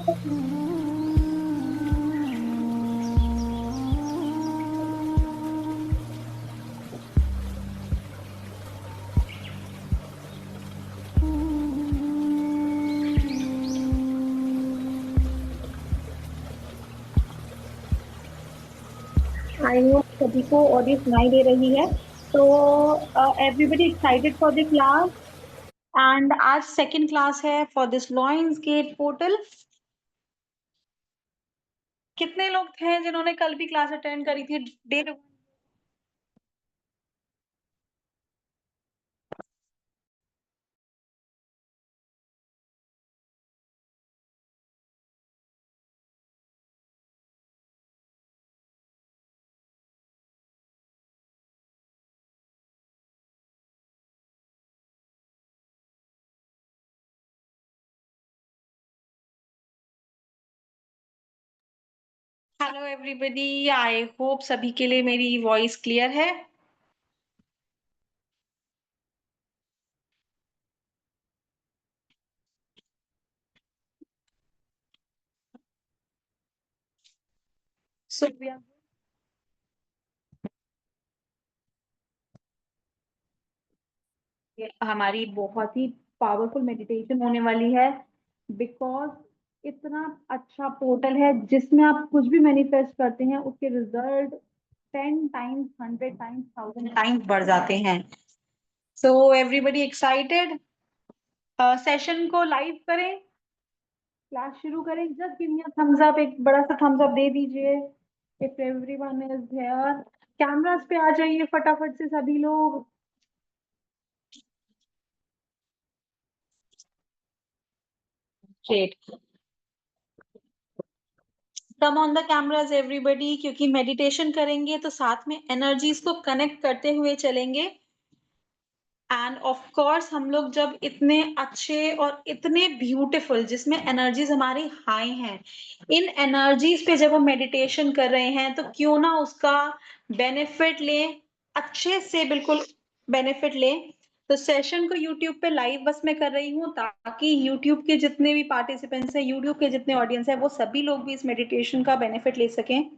I hope सभी को audio सुनाई दे रही है। तो everybody excited for the class. And आज सेकंड क्लास है for this Lions Gate portal. कितने लोग थे जिन्होंने कल भी क्लास अटेंड करी थी? Day hello everybody, I hope सभी के लिए मेरी वॉइस क्लियर है। सो हमारी बहुत ही पावरफुल मेडिटेशन होने वाली है, बिकॉज इतना अच्छा पोर्टल है जिसमें आप कुछ भी मैनिफेस्ट करते हैं उसके रिजल्ट 10 टाइम्स, 100 टाइम्स, 1000 टाइम्स बढ़ जाते हैं। So everybody excited? सेशन को लाइव करें, क्लास शुरू करें। Just give me a thumbs up, एक बड़ा सा थम्स अप दे दीजिए if everyone is here. Cameras पे आ जाइए फटाफट से सभी लोग। Great, come on the cameras everybody, क्योंकि मेडिटेशन करेंगे तो साथ में एनर्जीज को कनेक्ट करते हुए चलेंगे। एंड ऑफ कोर्स हम लोग जब इतने अच्छे और इतने ब्यूटीफुल जिसमें एनर्जीज हमारी हाई हैं, इन एनर्जीज पे जब हम मेडिटेशन कर रहे हैं तो क्यों ना उसका बेनिफिट लें, अच्छे से बिल्कुल बेनिफिट लें। तो सेशन को यूट्यूब पे लाइव बस मैं कर रही हूँ ताकि यूट्यूब के जितने भी पार्टिसिपेंट्स हैं, यूट्यूब के जितने ऑडियंस है, वो सभी लोग भी इस मेडिटेशन का बेनिफिट ले सकें।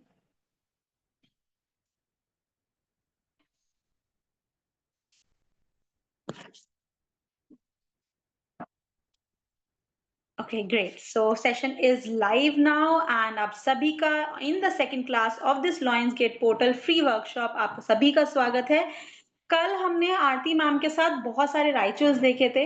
Okay, great. So session is live now and आप सभी का in the second class of this Lionsgate Portal free workshop आप सभी का स्वागत है। कल हमने आरती मैम के साथ बहुत सारे राइचुअल्स देखे थे।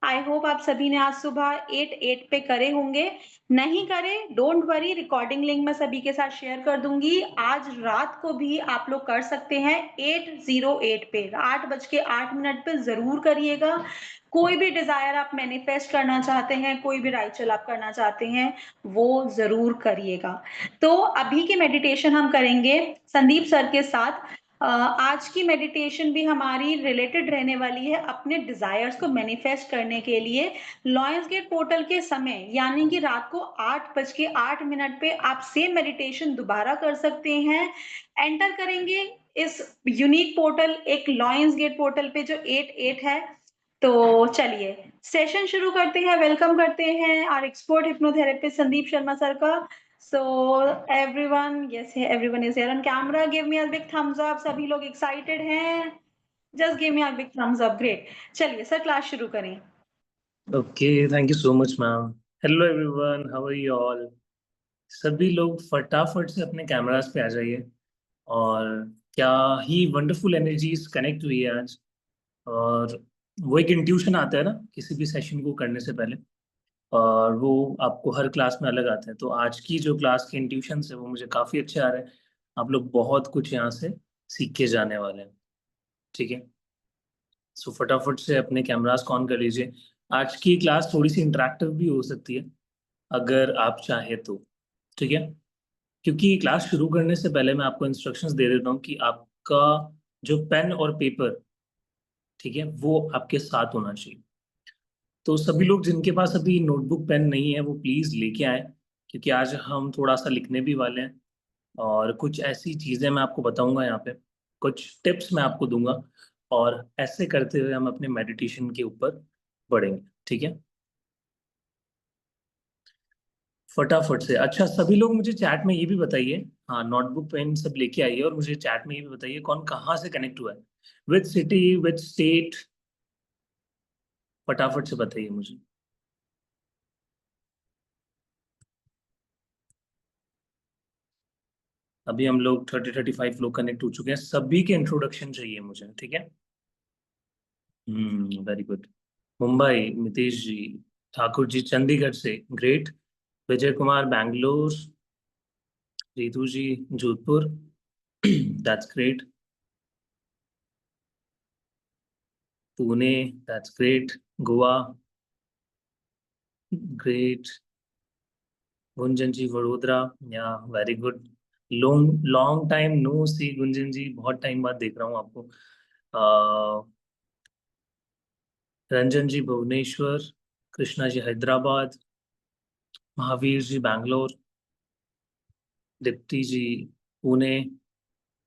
आई होप आप सभी ने आज सुबह 8 पे करे होंगे। नहीं करे डोंट वरी, रिकॉर्डिंग लिंक मैं सभी के साथ शेयर कर दूंगी। आज रात को भी आप लोग कर सकते हैं 8:08 पे, 8:08 पे जरूर करिएगा। कोई भी डिजायर आप मैनिफेस्ट करना चाहते हैं, कोई भी राइचुअल आप करना चाहते हैं, वो जरूर करिएगा। तो अभी की मेडिटेशन हम करेंगे संदीप सर के साथ। आज की मेडिटेशन भी हमारी रिलेटेड रहने वाली है अपने डिजायर्स को मैनिफेस्ट करने के लिए। लॉयंस गेट पोर्टल के समय यानी कि रात को 8:08 पे आप सेम मेडिटेशन दोबारा कर सकते हैं। एंटर करेंगे इस यूनिक पोर्टल, एक लॉयंस गेट पोर्टल पे जो 88 है। तो चलिए सेशन शुरू करते हैं। वेलकम करते हैं our expert hypnotherapist Sandeep Sharma sir का। So everyone, yes everyone is here on camera, give me a big thumbs up. सभी लोग एक्साइटेड हैं? Just give me a big thumbs up. Great, चलिए सर क्लास शुरू करें। Okay, thank you so much, ma'am. Hello everyone, how are you all? सभी लोग फटाफट से अपने कैमरास पे आ जाइए। और क्या ही वंडरफुल एनर्जीज कनेक्ट हुई है आज। और वो एक इंट्यूशन आता है ना किसी भी सेशन को करने से पहले, और वो आपको हर क्लास में अलग आते हैं। तो आज की जो क्लास के इंट्यूशन है वो मुझे काफ़ी अच्छे आ रहे हैं। आप लोग बहुत कुछ यहाँ से सीख के जाने वाले हैं। ठीक है, सो फटाफट से अपने कैमरास को ऑन कर लीजिए। आज की क्लास थोड़ी सी इंटरेक्टिव भी हो सकती है अगर आप चाहे तो। ठीक है, क्योंकि क्लास शुरू करने से पहले मैं आपको इंस्ट्रक्शंस दे देता हूँ कि आपका जो पेन और पेपर, ठीक है, वो आपके साथ होना चाहिए। तो सभी लोग जिनके पास अभी नोटबुक पेन नहीं है वो प्लीज लेके आए, क्योंकि आज हम थोड़ा सा लिखने भी वाले हैं। और कुछ ऐसी चीजें मैं आपको बताऊंगा यहाँ पे, कुछ टिप्स मैं आपको दूंगा, और ऐसे करते हुए हम अपने मेडिटेशन के ऊपर बढ़ेंगे। ठीक है, फटाफट से। अच्छा, सभी लोग मुझे चैट में ये भी बताइए, हाँ नोटबुक पेन सब लेके आइए, और मुझे चैट में ये भी बताइए कौन कहाँ से कनेक्ट हुआ है, विच सिटी विच स्टेट, फटाफट से बताइए मुझे। अभी हम लोग 30-35 लोग कनेक्ट हो चुके हैं, सभी के इंट्रोडक्शन चाहिए मुझे, ठीक है। Very good. मुंबई नितीश जी, ठाकुर जी चंडीगढ़ से, great. Vijay Kumar Bangalore, Ritu ji Jodhpur, that's great. Pune, that's great. Goa, great. Gunjan ji Vadodara, yeah very good. Long long time no see Gunjan ji, बहुत टाइम बाद देख रहा हूँ आपको। Ranjan ji Bhubaneswar, Krishna ji Hyderabad, Mahavir ji Bangalore, Deepti ji Pune,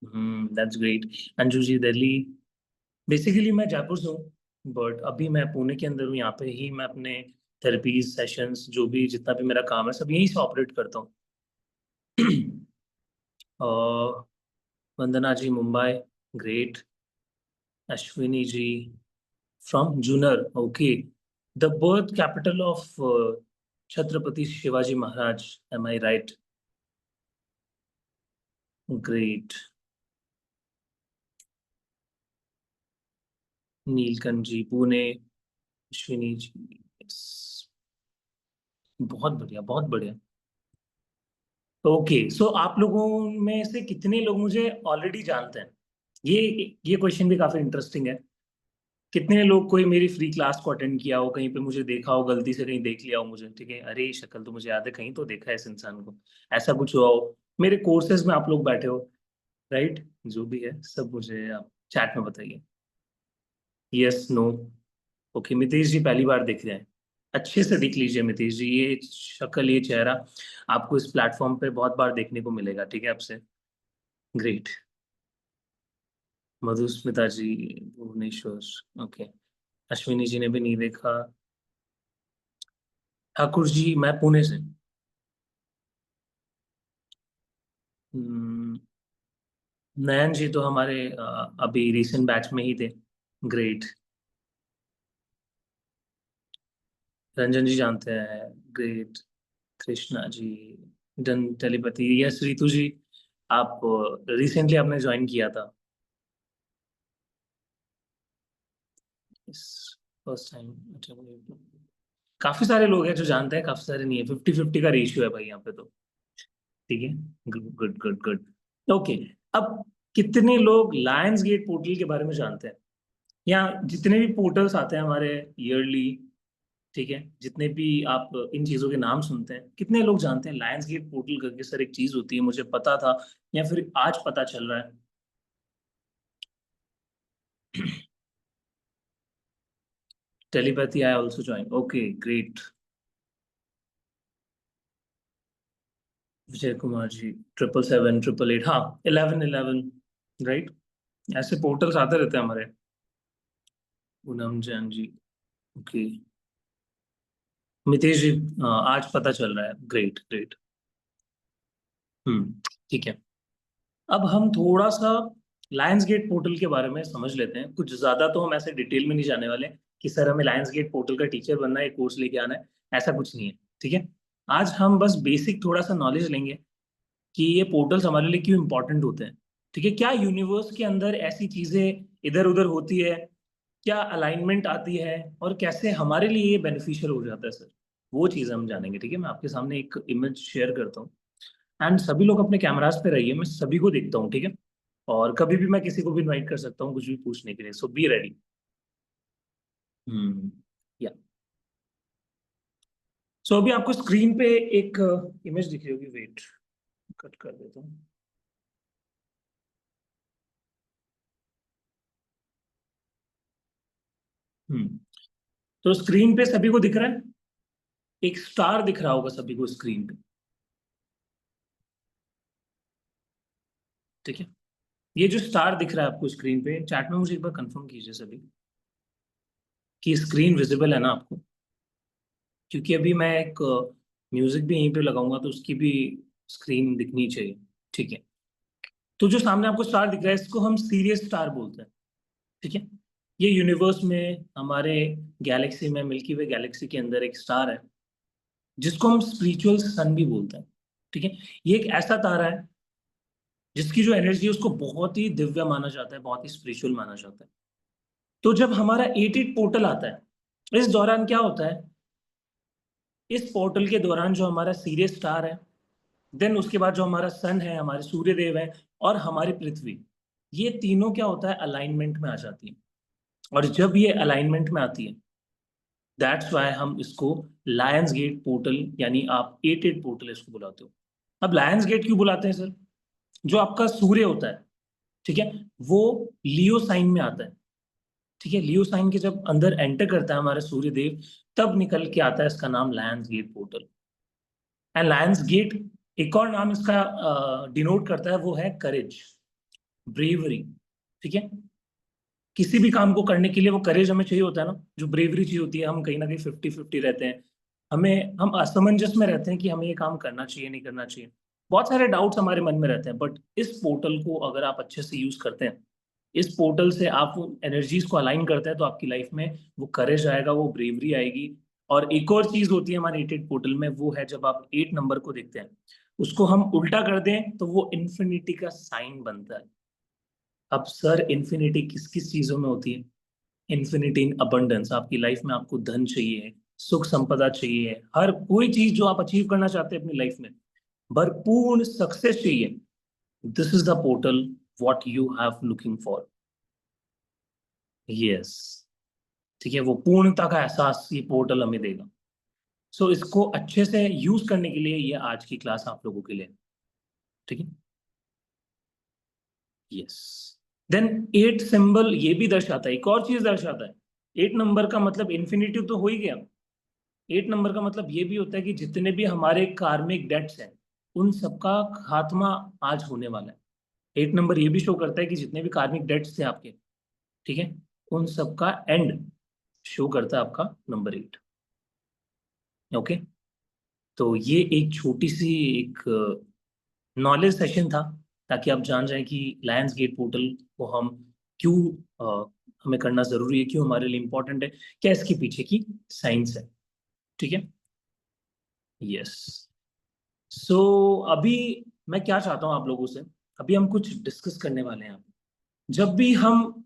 that's great. Anju ji Delhi. Basically मैं जयपुर से हूँ, बट अभी मैं पुणे के अंदर हूँ, यहाँ पे ही मैं अपने थेरेपीज सेशंस जो भी जितना भी मेरा काम है सब यहीं से ऑपरेट करता हूँ। और Vandana ji Mumbai, great. Ashwini ji from Junnar, okay, the birth capital of Chhatrapati Shivaji Maharaj, am I right? Great. Neelkanth ji Pune, Ashwini ji, yes. बहुत बढ़िया, बहुत बढ़िया। ओके, सो आप लोगों में से कितने लोग मुझे ऑलरेडी जानते हैं? ये क्वेश्चन भी काफी इंटरेस्टिंग है। कितने लोग कोई मेरी फ्री क्लास को अटेंड किया हो, कहीं पे मुझे देखा हो, गलती से कहीं देख लिया हो मुझे, ठीक है, अरे ये शक्ल तो मुझे याद है, कहीं तो देखा है इस इंसान को, ऐसा कुछ हुआ हो। मेरे कोर्सेज में आप लोग बैठे हो, राइट? जो भी है सब मुझे आप चैट में बताइए, यस नो। ओके, मितेश जी पहली बार देख रहे हैं, अच्छे से देख लीजिए मितेश जी, ये शक्ल ये चेहरा आपको इस प्लेटफॉर्म पे बहुत बार देखने को मिलेगा, ठीक है आपसे। ग्रेट। मधुस्मिता जी भुवनेश्वर, ओके। अश्विनी जी ने भी नहीं देखा। ठाकुर जी मैं पुणे से। हम्म, नयन जी तो हमारे अभी रिसेंट बैच में ही थे, ग्रेट। रंजन जी जानते हैं, great. Krishna ji done telepathy, yes. Ritu जी आप रिसेंटली आपने ज्वाइन किया था, फर्स्ट टाइम? अच्छा, काफी सारे लोग हैं जो जानते हैं, काफी सारे नहीं है, 50-50 का रेशियो है भाई यहाँ पे तो, ठीक है। Good good good good. Okay, अब कितने लोग लायंस गेट पोर्टल के बारे में जानते हैं, या जितने भी पोर्टल्स आते हैं हमारे ईयरली, ठीक है, जितने भी आप इन चीजों के नाम सुनते हैं, कितने लोग जानते हैं लायंस गेट पोर्टल करके सर एक चीज होती है, मुझे पता था या फिर आज पता चल रहा है? Telepathy I also join, okay great. Vijay Kumar ji 777, 888, हाँ 1111, राइट, ऐसे पोर्टल्स आते रहते हैं हमारे। पूनम जैन जी, ओके। मितेश जी आज पता चल रहा है, ग्रेट ग्रेट। ठीक है। अब हम थोड़ा सा लायंस गेट पोर्टल के बारे में समझ लेते हैं, कुछ ज्यादा तो हम ऐसे डिटेल में नहीं जाने वाले कि सर हमें लायंस गेट पोर्टल का टीचर बनना है, कोर्स लेके आना है, ऐसा कुछ नहीं है, ठीक है। आज हम बस बेसिक थोड़ा सा नॉलेज लेंगे कि ये पोर्टल्स हमारे लिए क्यों इंपॉर्टेंट होते हैं, ठीक है, क्या यूनिवर्स के अंदर ऐसी चीजें इधर उधर होती है, क्या अलाइनमेंट आती है, और कैसे हमारे लिए ये बेनिफिशियल हो जाता है सर, वो चीज़ हम जानेंगे, ठीक है। मैं आपके सामने एक इमेज शेयर करता हूँ, एंड सभी लोग अपने कैमरास पे रहिए, मैं सभी को देखता हूँ, ठीक है। और कभी भी मैं किसी को भी इनवाइट कर सकता हूँ कुछ भी पूछने के लिए, सो बी रेडी। हम्म, या सो अभी आपको स्क्रीन पे एक इमेज दिख रही होगी, वेट कट कर देता हूँ। हम्म, तो स्क्रीन पे सभी को दिख रहा है, एक स्टार दिख रहा होगा सभी को स्क्रीन पे, ठीक है। ये जो स्टार दिख रहा है आपको स्क्रीन पे, चैट में मुझे एक बार कंफर्म कीजिए सभी कि स्क्रीन विजिबल है ना आपको, क्योंकि अभी मैं एक म्यूजिक भी यहीं पे लगाऊंगा तो उसकी भी स्क्रीन दिखनी चाहिए। ठीक है, तो जो सामने आपको स्टार दिख रहा है इसको हम सीरियस स्टार बोलते हैं। ठीक है, ये यूनिवर्स में हमारे गैलेक्सी में मिल्की वे गैलेक्सी के अंदर एक स्टार है जिसको हम स्पिरिचुअल सन भी बोलते हैं। ठीक है, ये एक ऐसा तारा है जिसकी जो एनर्जी है उसको बहुत ही दिव्य माना जाता है, बहुत ही स्पिरिचुअल माना जाता है। तो जब हमारा 88 पोर्टल आता है इस दौरान क्या होता है, इस पोर्टल के दौरान जो हमारा सीरियस स्टार है, देन उसके बाद जो हमारा सन है, हमारे सूर्य देव है और हमारी पृथ्वी, ये तीनों क्या होता है अलाइनमेंट में आ जाती है। और जब ये अलाइनमेंट में आती है दैट्स वाई हम इसको लायंस गेट पोर्टल यानी आप 88 पोर्टल इसको बुलाते हो। अब लायंस गेट क्यों बुलाते हैं सर? जो आपका सूर्य होता है, ठीक है, वो लियो साइन में आता है। ठीक है, लियो साइन के जब अंदर एंटर करता है हमारा सूर्य देव, तब निकल के आता है इसका नाम Lions Gate portal. And Lions Gate एक और नाम इसका डिनोट करता है, वो है करेज, ब्रेवरी। ठीक है, किसी भी काम को करने के लिए वो करेज हमें चाहिए होता है ना, जो ब्रेवरी चाहिए होती है। हम कहीं ना कहीं 50-50 रहते हैं, हम असमंजस में रहते हैं कि हमें ये काम करना चाहिए नहीं करना चाहिए, बहुत सारे डाउट्स हमारे मन में रहते हैं। बट इस पोर्टल को अगर आप अच्छे से यूज करते हैं, इस पोर्टल से आप एनर्जीज को अलाइन करते हैं, तो आपकी लाइफ में वो करेज आएगा, वो ब्रेवरी आएगी। और एक और चीज होती है हमारे 88 पोर्टल में, वो है जब आप 8 नंबर को देखते हैं, उसको हम उल्टा कर दें तो वो इन्फिनिटी का साइन बनता है। अब सर इन्फिनिटी किस किस चीजों में होती है? इन्फिनिटी इन अबंडेंस, आपकी लाइफ में आपको धन चाहिए, सुख संपदा चाहिए, हर कोई चीज जो आप अचीव करना चाहते हैं अपनी लाइफ में, भरपूर सक्सेस चाहिए, this is the portal what you have looking for. Yes, ठीक है, वो पूर्णता का एहसास ये पोर्टल हमें देगा। सो इसको अच्छे से यूज करने के लिए ये आज की क्लास आप लोगों के लिए। ठीक है, यस। देन 8 सिंबल ये भी दर्शाता है, एक और चीज दर्शाता है। 8 नंबर का मतलब इन्फिनिटी तो हो ही गया, 8 नंबर का मतलब ये भी होता है कि जितने भी हमारे कार्मिक डेट्स हैं उन सबका खात्मा आज होने वाला है। 8 नंबर ये भी शो करता है कि जितने भी कार्मिक डेट्स थे आपके, ठीक है, उन सबका एंड शो करता है आपका नंबर 8। ओके, तो ये एक छोटी सी एक नॉलेज सेशन था, ताकि आप जान जाएं कि लायंस गेट पोर्टल को हम क्यों हमें करना जरूरी है, क्यों हमारे लिए इंपॉर्टेंट है, क्या इसके पीछे की साइंस है। ठीक है, यस। सो अभी मैं क्या चाहता हूं आप लोगों से, अभी हम कुछ डिस्कस करने वाले हैं। जब भी हम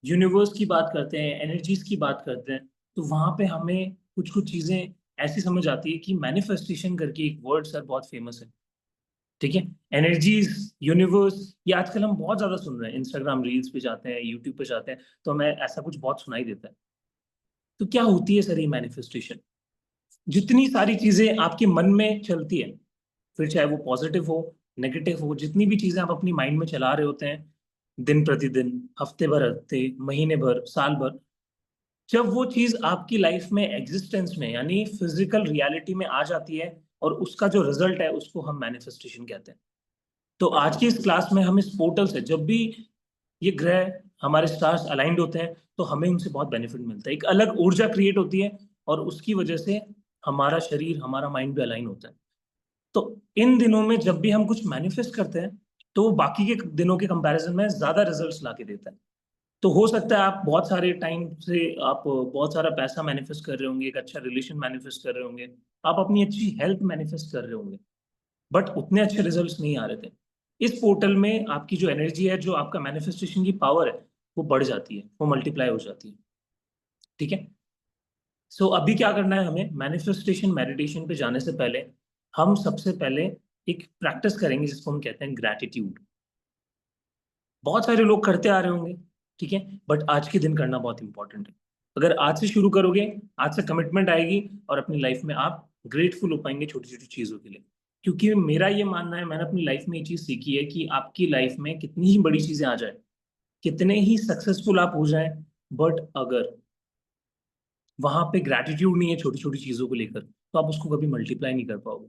यूनिवर्स की बात करते हैं, एनर्जीज की बात करते हैं, तो वहां पे हमें कुछ कुछ चीजें ऐसी समझ आती है कि मैनिफेस्टेशन करके एक वर्ड सर बहुत फेमस है। ठीक है, एनर्जीज, यूनिवर्स, ये आजकल हम बहुत ज्यादा सुन रहे हैं, इंस्टाग्राम रील्स पे जाते हैं, यूट्यूब पे जाते हैं, तो हमें ऐसा कुछ बहुत सुनाई देता है। तो क्या होती है सर ये मैनिफेस्टेशन? जितनी सारी चीजें आपके मन में चलती है, फिर चाहे वो पॉजिटिव हो, नेगेटिव हो, जितनी भी चीजें आप अपनी माइंड में चला रहे होते हैं दिन प्रतिदिन, हफ्ते भर, हफ्ते, महीने भर, साल भर, जब वो चीज आपकी लाइफ में एग्जिस्टेंस में यानी फिजिकल रियलिटी में आ जाती है, और उसका जो रिजल्ट है उसको हम मैनिफेस्टेशन कहते हैं। तो आज की इस क्लास में हम इस पोर्टल से, जब भी ये ग्रह हमारे स्टार्स अलाइंड होते हैं, तो हमें उनसे बहुत बेनिफिट मिलता है, एक अलग ऊर्जा क्रिएट होती है, और उसकी वजह से हमारा शरीर, हमारा माइंड भी अलाइन होता है। तो इन दिनों में जब भी हम कुछ मैनिफेस्ट करते हैं, तो वो बाकी के दिनों के कंपैरिजन में ज्यादा रिजल्ट्स ला के देता है। तो हो सकता है आप बहुत सारे टाइम से आप बहुत सारा पैसा मैनिफेस्ट कर रहे होंगे, एक अच्छा रिलेशन मैनिफेस्ट कर रहे होंगे, आप अपनी अच्छी हेल्थ मैनिफेस्ट कर रहे होंगे, बट उतने अच्छे रिजल्ट्स नहीं आ रहे थे। इस पोर्टल में आपकी जो एनर्जी है, जो आपका मैनिफेस्टेशन की पावर है, वो बढ़ जाती है, वो मल्टीप्लाई हो जाती है। ठीक है, सो अभी क्या करना है हमें, मैनिफेस्टेशन मेडिटेशन पे जाने से पहले हम सबसे पहले एक प्रैक्टिस करेंगे जिसको हम कहते हैं ग्रैटिट्यूड। बहुत सारे लोग करते आ रहे होंगे, ठीक है, बट आज के दिन करना बहुत इंपॉर्टेंट है। अगर आज से शुरू करोगे, आज से कमिटमेंट आएगी, और अपनी लाइफ में आप ग्रेटफुल हो पाएंगे छोटी छोटी चीजों के लिए। क्योंकि मेरा ये मानना है, मैंने अपनी लाइफ में ये चीज सीखी है कि आपकी लाइफ में कितनी ही बड़ी चीजें आ जाए, कितने ही सक्सेसफुल आप हो जाए, बट अगर वहां पे ग्रैटिट्यूड नहीं है छोटी छोटी चीजों को लेकर, तो आप उसको कभी मल्टीप्लाई नहीं कर पाओगे।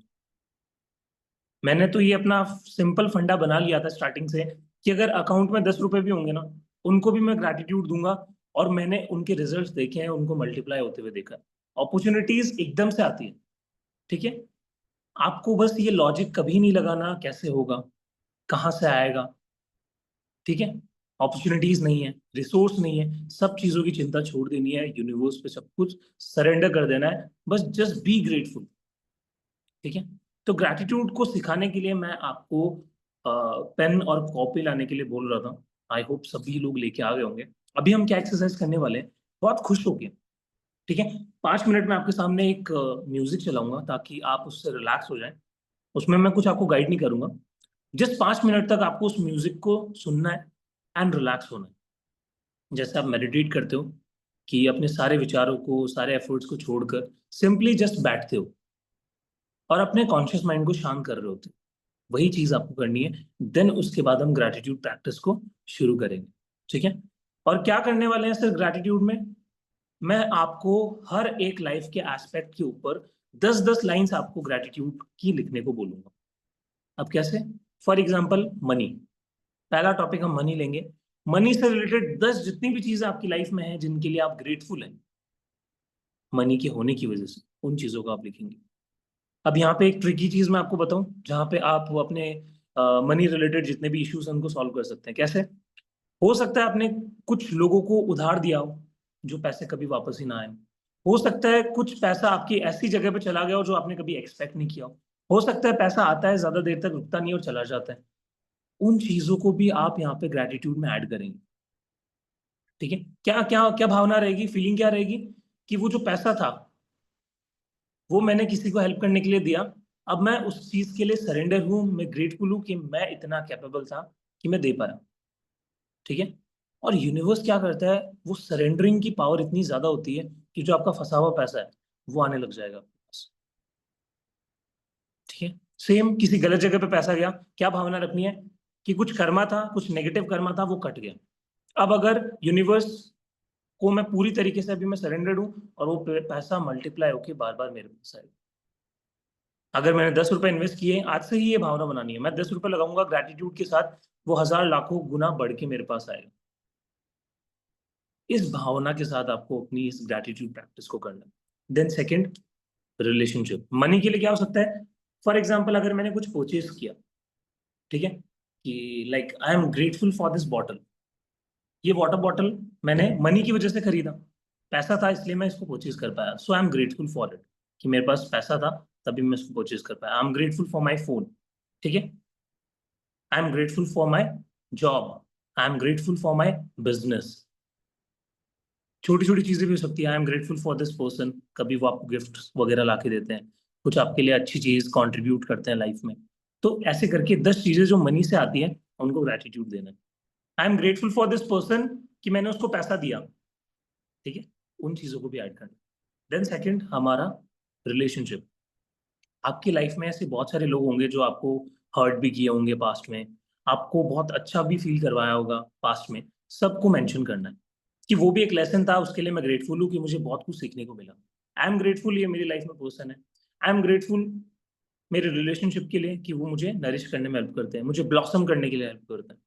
मैंने तो ये अपना सिंपल फंडा बना लिया था स्टार्टिंग से, कि अगर अकाउंट में 10 रुपए भी होंगे ना, उनको भी मैं ग्रैटिट्यूड दूंगा। और मैंने उनके रिजल्ट्स देखे हैं, उनको मल्टीप्लाई होते हुए देखा है। अपॉर्चुनिटीज एकदम से आती है, ठीक है, आपको बस ये लॉजिक कभी नहीं लगाना कैसे होगा, कहाँ से आएगा, ठीक है। अपॉर्चुनिटीज नहीं है, रिसोर्स नहीं है, सब चीजों की चिंता छोड़ देनी है, यूनिवर्स पे सब कुछ सरेंडर कर देना है, बस जस्ट बी ग्रेटफुल, ठीक है। तो ग्रैटिट्यूड को सिखाने के लिए मैं आपको पेन और कॉपी लाने के लिए बोल रहा था। आई होप सभी लोग लेके आ गए होंगे। अभी हम क्या एक्सरसाइज करने वाले हैं, बहुत खुश होके, ठीक है। 5 मिनट में आपके सामने एक म्यूजिक चलाऊंगा ताकि आप उससे रिलैक्स हो जाएं। उसमें मैं कुछ आपको गाइड नहीं करूंगा, जस्ट 5 मिनट तक आपको उस म्यूजिक को सुनना है एंड रिलैक्स होना है। जैसे आप मेडिटेट करते हो कि अपने सारे विचारों को, सारे एफर्ट्स को छोड़कर सिंपली जस्ट बैठते हो और अपने कॉन्शियस माइंड को शांत कर रहे होते हो, वही चीज आपको करनी है। देन उसके बाद हम ग्रैटिट्यूड प्रैक्टिस को शुरू करेंगे, ठीक है। और क्या करने वाले हैं सर ग्रैटिट्यूड में, मैं आपको हर एक लाइफ के एस्पेक्ट के ऊपर 10-10 लाइंस आपको ग्रैटिट्यूड की लिखने को बोलूंगा। अब कैसे, फॉर एग्जाम्पल मनी, पहला टॉपिक हम मनी लेंगे। मनी से रिलेटेड 10 जितनी भी चीजें आपकी लाइफ में हैं जिनके लिए आप ग्रेटफुल हैं मनी के होने की वजह से, उन चीजों को आप लिखेंगे। अब यहाँ पे एक ट्रिकी चीज मैं आपको बताऊं जहां पे आप वो अपने मनी रिलेटेड जितने भी इश्यूज हैं उनको सॉल्व कर सकते हैं। कैसे, हो सकता है आपने कुछ लोगों को उधार दिया हो जो पैसे कभी वापस ही ना आए। हो सकता है कुछ पैसा आपकी ऐसी जगह पे चला गया हो जो आपने कभी एक्सपेक्ट नहीं किया हो सकता है पैसा आता है, ज्यादा देर तक रुकता नहीं और चला जाता है। उन चीजों को भी आप यहाँ पे ग्रेटिट्यूड में ऐड करेंगे, ठीक है। क्या क्या क्या भावना रहेगी, फीलिंग क्या रहेगी कि वो जो पैसा था वो मैंने किसी को हेल्प करने के लिए दिया, अब मैं उस चीज के लिए सरेंडर हूं, मैं ग्रेटफुल हूं कि मैं इतना कैपेबल था कि मैं दे पाया, ठीक है। और यूनिवर्स क्या करता है, वो सरेंडरिंग की पावर इतनी ज्यादा होती है कि जो आपका फंसा हुआ पैसा है वो आने लग जाएगा आपके पास, ठीक है। सेम किसी गलत जगह पे पैसा गया, क्या भावना रखनी है कि कुछ कर्मा था, कुछ नेगेटिव कर्मा था, वो कट गया। अब अगर यूनिवर्स को मैं पूरी तरीके से अभी मैं सरेंडर्ड हूँ और वो पैसा मल्टीप्लाई होके बार बार मेरे पास आएगा। अगर मैंने 10 रुपए इन्वेस्ट किए, आज से ही ये भावना बनानी है, मैं 10 रुपए लगाऊंगा ग्रैटिट्यूड के साथ, वो हजार लाखों गुना बढ़ के मेरे पास आएगा। इस भावना के साथ आपको अपनी इस ग्रैटिट्यूड प्रैक्टिस को करना है। देन सेकंड, रिलेशनशिप मनी के लिए क्या हो सकता है। फॉर एग्जाम्पल अगर मैंने कुछ परचेज किया, ठीक है, कि like I am grateful for this bottle, ये वाटर बॉटल मैंने मनी की वजह से खरीदा, पैसा था इसलिए मैं इसको परचेज कर पाया, so I am grateful for it, कि मेरे पास पैसा था तभी मैं इसको परचेज कर पाया। आई am grateful for my phone, ठीक है। आई am grateful for my job, I am grateful for my business. छोटी छोटी चीजें भी हो सकती है, आई am grateful for this person, कभी वो आपको गिफ्ट वगैरह ला के देते हैं, कुछ आपके लिए अच्छी चीज कंट्रीब्यूट करते हैं लाइफ में। तो ऐसे करके 10 चीजें जो मनी से आती हैं उनको ग्रेटिट्यूड देना है। आई am grateful for this person कि मैंने उसको पैसा दिया, ठीक है, उन चीजों को भी ऐड करना। देन सेकंड हमारा रिलेशनशिप। आपकी लाइफ में ऐसे बहुत सारे लोग होंगे जो आपको हर्ट भी किए होंगे पास्ट में, आपको बहुत अच्छा भी फील करवाया होगा पास्ट में, सबको मेंशन करना है कि वो भी एक लेसन था, उसके लिए मैं ग्रेटफुल हूँ कि मुझे बहुत कुछ सीखने को मिला। आई एम ग्रेटफुल ये मेरी लाइफ में पर्सन है। आई एम ग्रेटफुल मेरे रिलेशनशिप के लिए कि वो मुझे नरिश करने में हेल्प करते हैं, मुझे ब्लॉसम करने के लिए हेल्प करते हैं,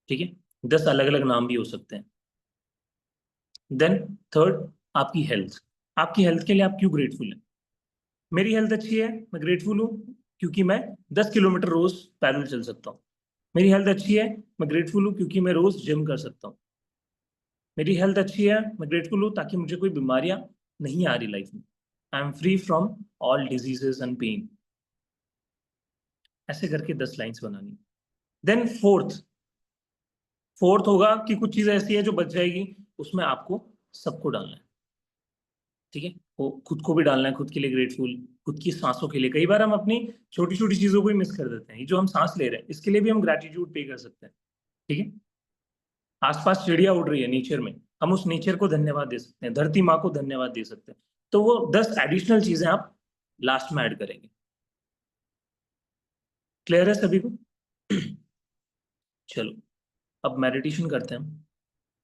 ठीक है। 10 अलग अलग नाम भी हो सकते हैं। देन थर्ड, आपकी हेल्थ। आपकी हेल्थ के लिए आप क्यों ग्रेटफुल हैं। मेरी हेल्थ अच्छी है, मैं ग्रेटफुल हूँ क्योंकि मैं 10 किलोमीटर रोज पैदल चल सकता हूँ। मेरी हेल्थ अच्छी है, मैं ग्रेटफुल हूँ क्योंकि मैं रोज जिम कर सकता हूँ। मेरी हेल्थ अच्छी है, मैं ग्रेटफुल हूँ ताकि मुझे कोई बीमारियां नहीं आ रही लाइफ में। I am free from all diseases and pain. ऐसे करके 10 लाइन्स बनानी। देन फोर्थ, फोर्थ होगा कि कुछ चीज ऐसी है जो बच जाएगी, उसमें आपको सबको डालना है, ठीक है। वो खुद को भी डालना है, खुद के लिए ग्रेटफुल, खुद की सांसों के लिए। कई बार हम अपनी छोटी छोटी चीजों को ही मिस कर देते हैं, ये जो हम सांस ले रहे हैं इसके लिए भी हम ग्रेटिट्यूड पे कर सकते हैं, ठीक है। आसपास चिड़िया उड़ रही है नेचर में, हम उस नेचर को धन्यवाद दे सकते हैं, धरती माँ को धन्यवाद दे सकते हैं। तो वो 10 एडिशनल चीजें आप लास्ट में ऐड करेंगे। क्लियर है सभी को। चलो, अब मेडिटेशन करते हैं हम।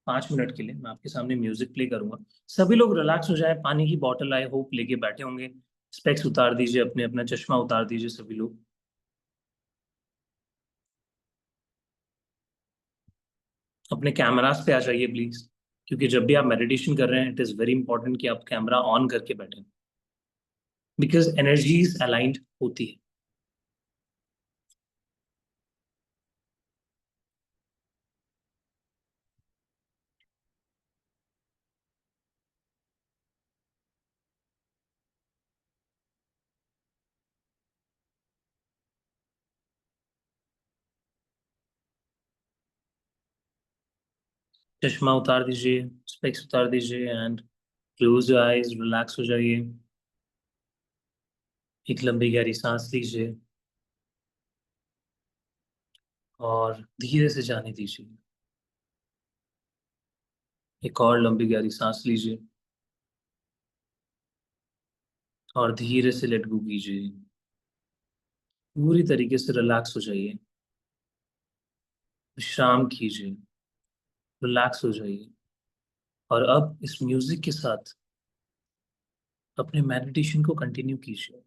5 मिनट के लिए मैं आपके सामने म्यूजिक प्ले करूंगा, सभी लोग रिलैक्स हो जाए, पानी की बॉटल आई होप लेके बैठे होंगे, स्पेक्स उतार दीजिए अपने, अपना चश्मा उतार दीजिए सभी लोग। अपने कैमरास पे आ जाइए प्लीज, क्योंकि जब भी आप मेडिटेशन कर रहे हैं इट इज वेरी इंपॉर्टेंट कि आप कैमरा ऑन करके बैठें। बिकॉज एनर्जीज अलाइंड होती है। चश्मा उतार दीजिए, स्पेक्स उतार दीजिए and close your eyes, relax हो जाइए। एक लंबी गहरी सांस लीजिए और धीरे से जाने दीजिए। एक और लंबी गहरी सांस लीजिए और धीरे से लेट गो कीजिए। पूरी तरीके से रिलैक्स हो जाइए, विश्राम कीजिए, रिलैक्स हो जाइए। और अब इस म्यूजिक के साथ अपने मेडिटेशन को कंटिन्यू कीजिए।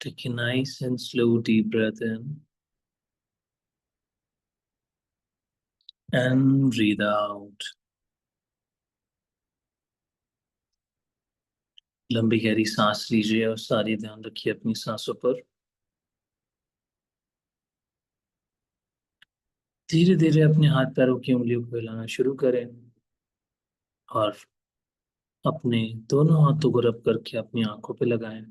Take a nice and slow deep breath in and breathe out. लंबी गहरी सांस लीजिए और सारी ध्यान रखिए अपनी सांसों पर। धीरे धीरे अपने हाथ पैरों की उंगलियों को हिलाना शुरू करें और अपने दोनों हाथों को रब करके अपनी आंखों पे लगाएं।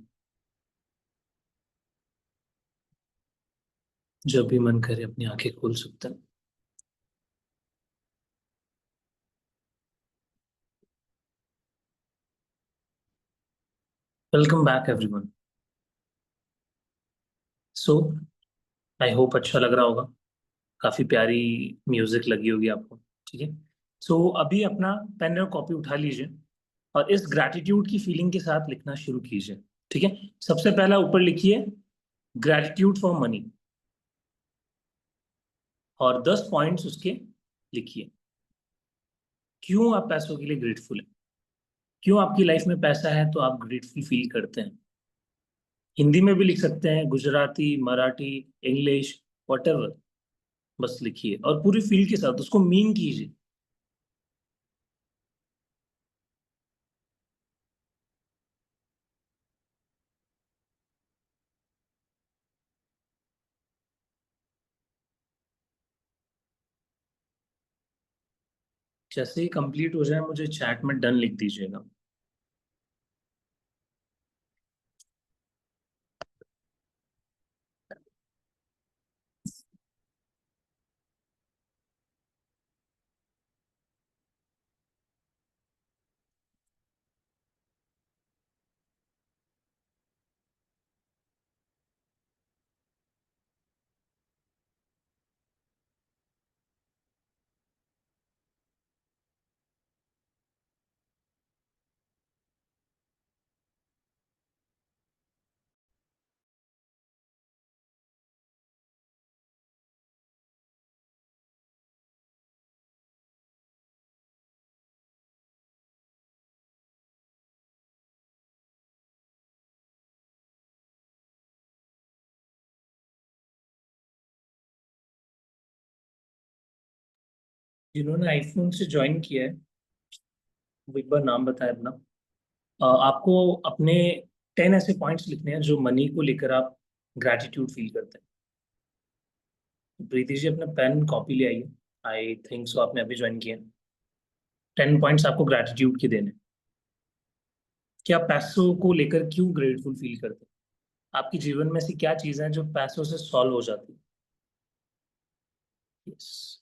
जब भी मन करे अपनी आंखें खोल सकते हैं। Welcome back everyone. So I hope अच्छा लग रहा होगा। काफी प्यारी म्यूजिक लगी होगी आपको। ठीक है। सो अभी अपना पेन और कॉपी उठा लीजिए और इस ग्रैटिट्यूड की फीलिंग के साथ लिखना शुरू कीजिए। ठीक है। सबसे पहला ऊपर लिखिए ग्रैटिट्यूड फॉर मनी और 10 पॉइंट्स उसके लिखिए। क्यों आप पैसों के लिए ग्रेटफुल हैं? क्यों आपकी लाइफ में पैसा है तो आप ग्रेटफुल फील करते हैं? हिंदी में भी लिख सकते हैं, गुजराती, मराठी, इंग्लिश, वॉटेवर। बस लिखिए और पूरी फील के साथ उसको मीन कीजिए। जैसे ही कंप्लीट हो जाए मुझे चैट में डन लिख दीजिएगा। जिन्होंने आईफोन से ज्वाइन किया है वो एक बार नाम बताए अपना। आपको अपने 10 ऐसे पॉइंट्स लिखने हैं जो मनी को लेकर आप ग्रैटिट्यूड फील करते हैं। प्रीति जी अपना पेन कॉपी ले आइए। आई थिंक सो आपने अभी ज्वाइन किया है। 10 पॉइंट्स आपको ग्रैटिट्यूड के देने हैं कि आप पैसों को लेकर क्यों ग्रेटफुल फील करते हैं। आपके जीवन में ऐसी क्या चीजें हैं जो पैसों से सॉल्व हो जाती है। यस।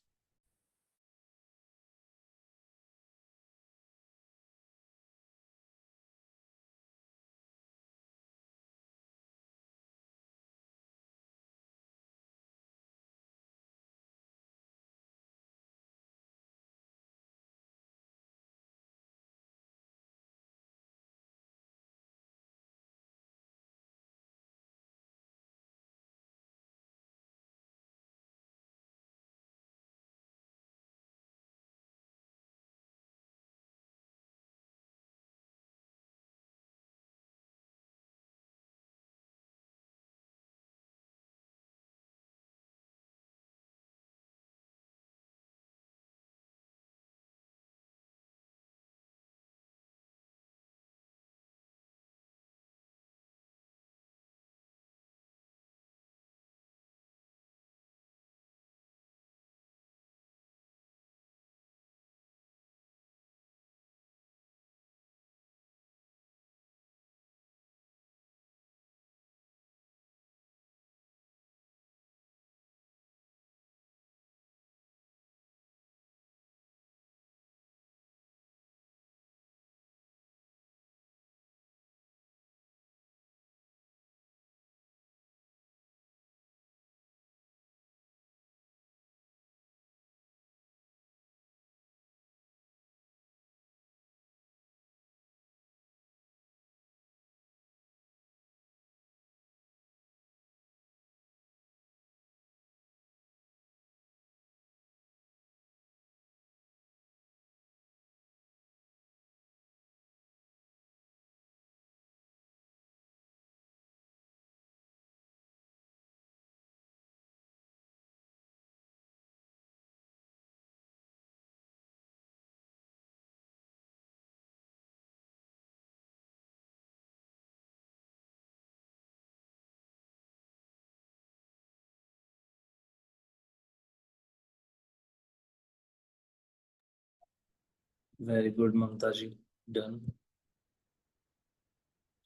वेरी गुड ममता जी, डन।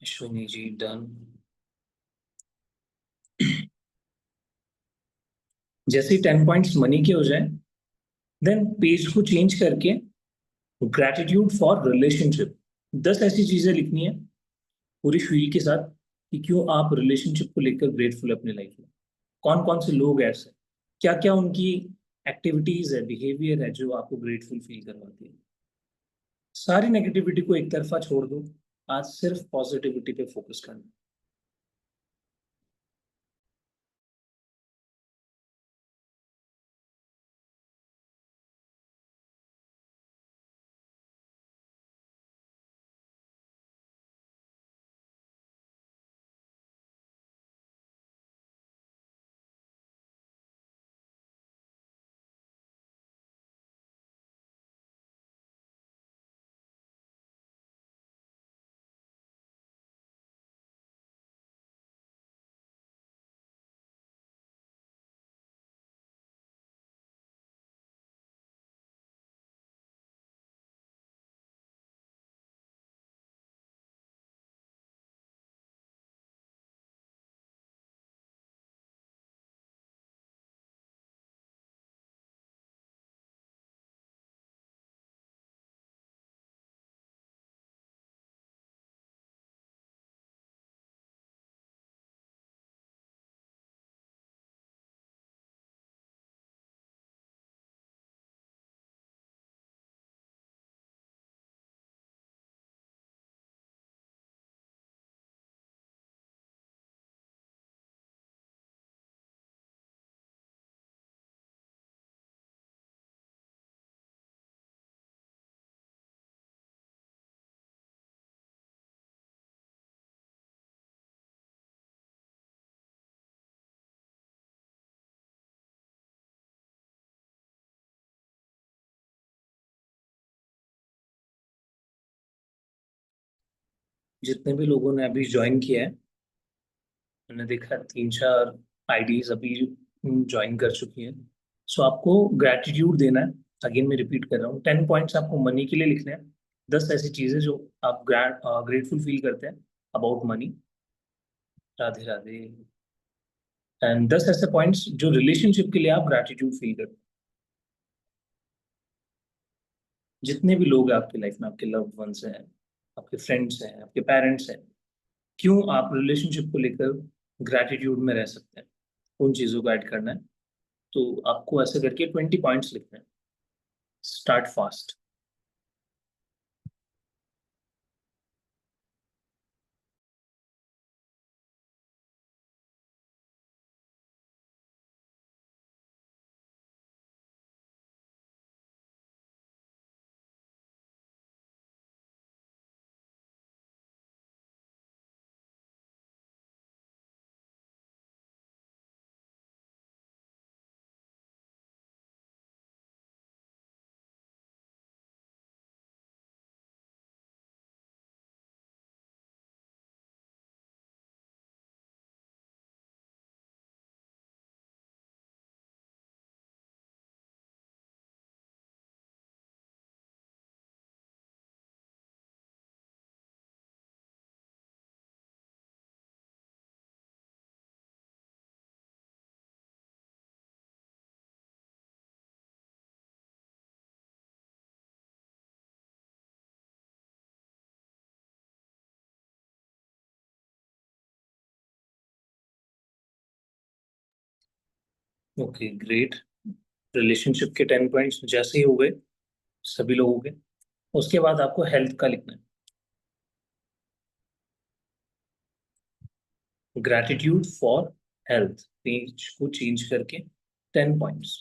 अश्विनी जी, डन। जैसे ही 10 पॉइंट्स मनी के हो जाए, देन पेज को चेंज करके ग्रैटिट्यूड फॉर रिलेशनशिप 10 ऐसी चीजें लिखनी है पूरी फील के साथ कि क्यों आप रिलेशनशिप को लेकर ग्रेटफुल अपने लाइफ में। कौन कौन से लोग हैं ऐसे, क्या क्या उनकी एक्टिविटीज है, बिहेवियर है जो आपको ग्रेटफुल फील करवाती है। सारी नेगेटिविटी को एक तरफा छोड़ दो, आज सिर्फ पॉजिटिविटी पे फोकस करना। जितने भी लोगों ने अभी ज्वाइन किया है, मैंने देखा 3-4 आईडीज अभी ज्वाइन कर चुकी हैं। सो आपको ग्रेटिट्यूड देना है। अगेन मैं रिपीट कर रहा हूँ, 10 पॉइंट्स आपको मनी के लिए लिखने हैं। 10 ऐसी चीजें जो आप ग्रेटफुल फील करते हैं about money. Radhe Radhe. And 10 ऐसे पॉइंट्स जो रिलेशनशिप के लिए आप ग्रेटिट्यूड फील करते हैं। जितने भी लोग हैं आपकी लाइफ में, आपके लव्ड वंस हैं, आपके फ्रेंड्स हैं, आपके पेरेंट्स हैं, क्यों आप रिलेशनशिप को लेकर ग्रेटिट्यूड में रह सकते हैं, उन चीजों को ऐड करना है। तो आपको ऐसे करके 20 पॉइंट्स लिखने हैं। Start fast. Okay, great. Relationship के 10 पॉइंट्स जैसे ही हो गए सभी लोगों के, उसके बाद आपको हेल्थ का लिखना है। ग्रैटिट्यूड फॉर हेल्थ, पेज को चेंज करके 10 पॉइंट्स।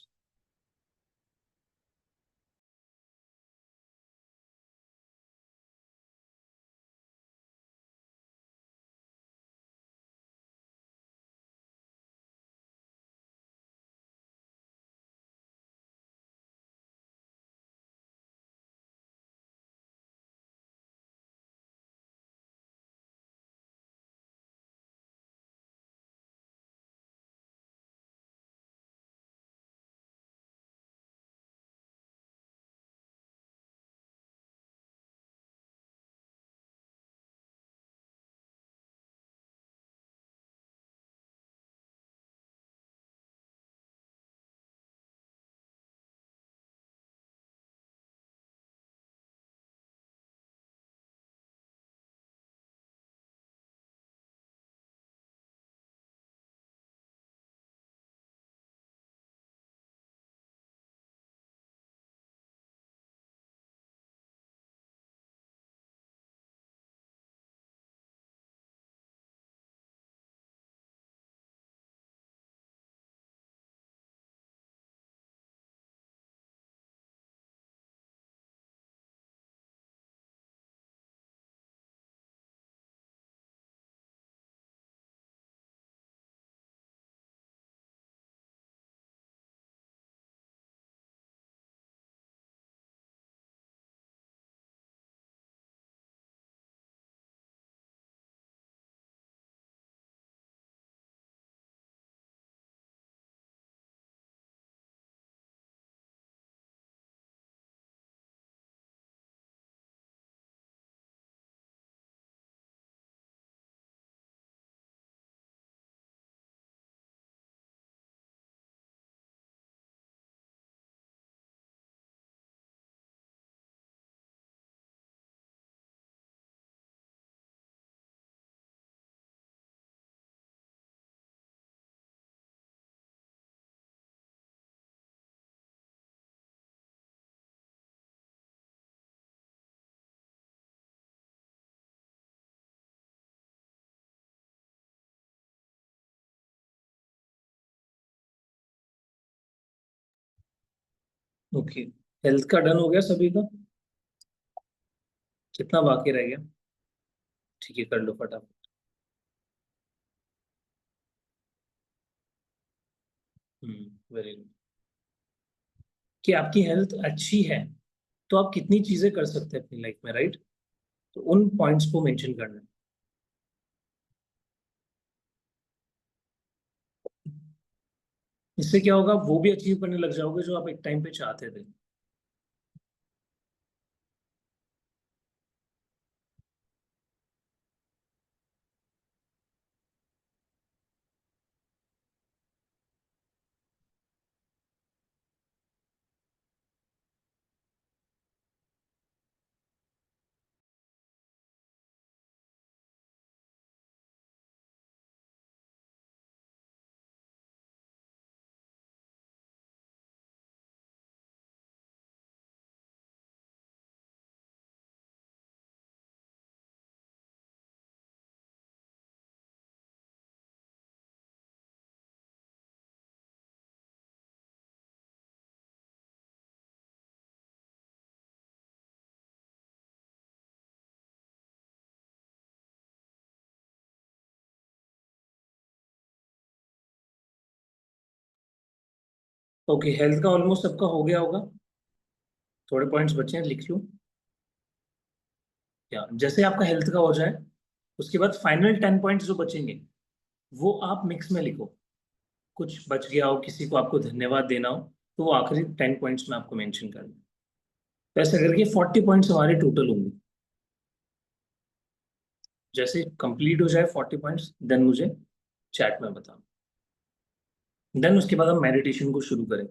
ओके, हेल्थ का डन हो गया सभी का? कितना बाकी रह गया? ठीक है, कर लो फटाफट। Very good. कि आपकी हेल्थ अच्छी है तो आप कितनी चीजें कर सकते हैं अपनी लाइफ में, राइट? तो उन पॉइंट्स को मेंशन करना है। इससे क्या होगा, वो भी अचीव करने लग जाओगे जो आप एक टाइम पे चाहते थे। ओके, हेल्थ का ऑलमोस्ट सबका हो गया होगा। थोड़े पॉइंट्स बचे हैं, लिख लो। या जैसे आपका हेल्थ का हो जाए, उसके बाद फाइनल 10 पॉइंट्स जो बचेंगे वो आप मिक्स में लिखो। कुछ बच गया हो, किसी को आपको धन्यवाद देना हो, तो वो आखिरी 10 पॉइंट्स में आपको मेंशन करना है। तो ऐसे करके 40 पॉइंट्स हमारे टोटल होंगे। जैसे कंप्लीट हो जाए 40 पॉइंट्स, देन मुझे चैट में बताओ। देन उसके बाद हम मेडिटेशन को शुरू करें।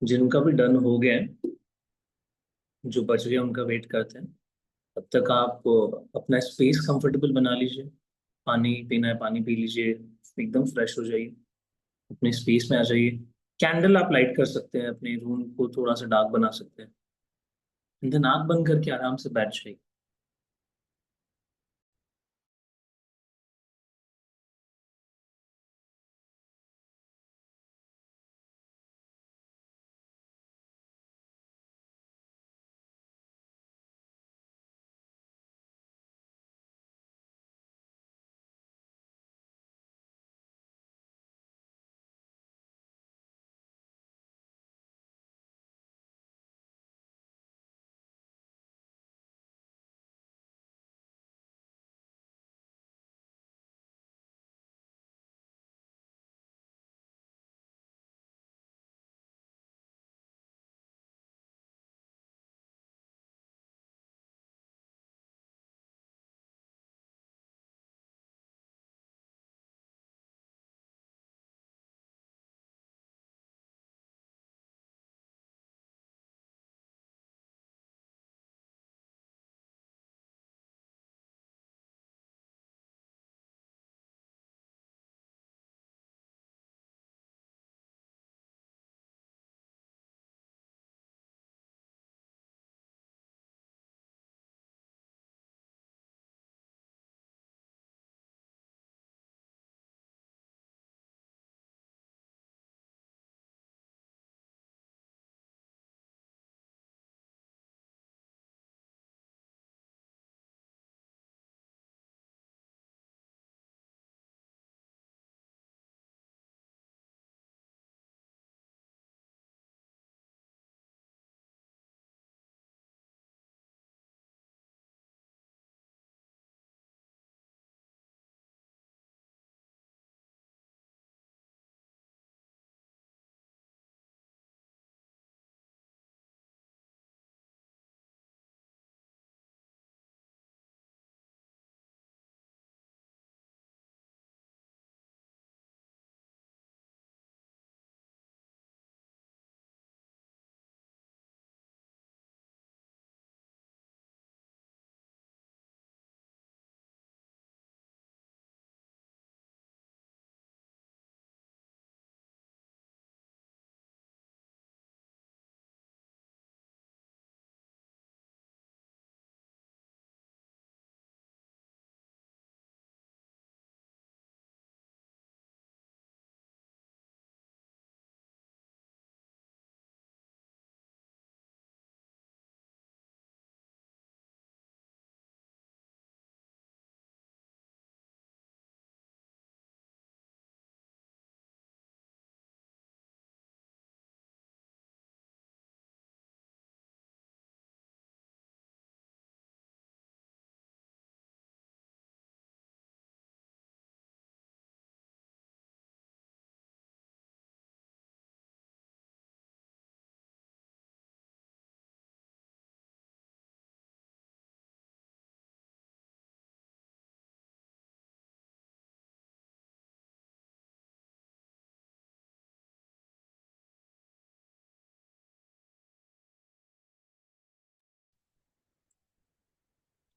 जिनका भी डन हो गया है, जो बच गया उनका वेट करते हैं। तब तक आप अपना स्पेस कंफर्टेबल बना लीजिए। पानी पीना है पानी पी लीजिए, एकदम फ्रेश हो जाइए, अपने स्पेस में आ जाइए। कैंडल आप लाइट कर सकते हैं, अपने रूम को थोड़ा सा डार्क बना सकते हैं। देन आँख बंद करके आराम से बैठ जाइए।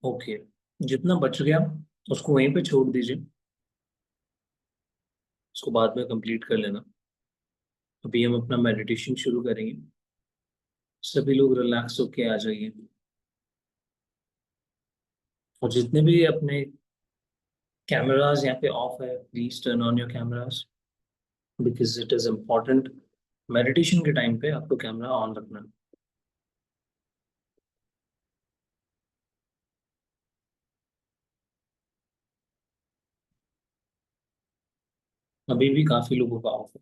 ओके, जितना बच गया उसको वहीं पे छोड़ दीजिए, उसको बाद में कंप्लीट कर लेना। अभी हम अपना मेडिटेशन शुरू करेंगे। सभी लोग रिलैक्स होके आ जाइए, और जितने भी अपने कैमरास यहाँ पे ऑफ है, please turn on your cameras, because it is important. Meditation के टाइम पे आपको कैमरा ऑन रखना है। अभी भी काफी लोगों का ऑफ है।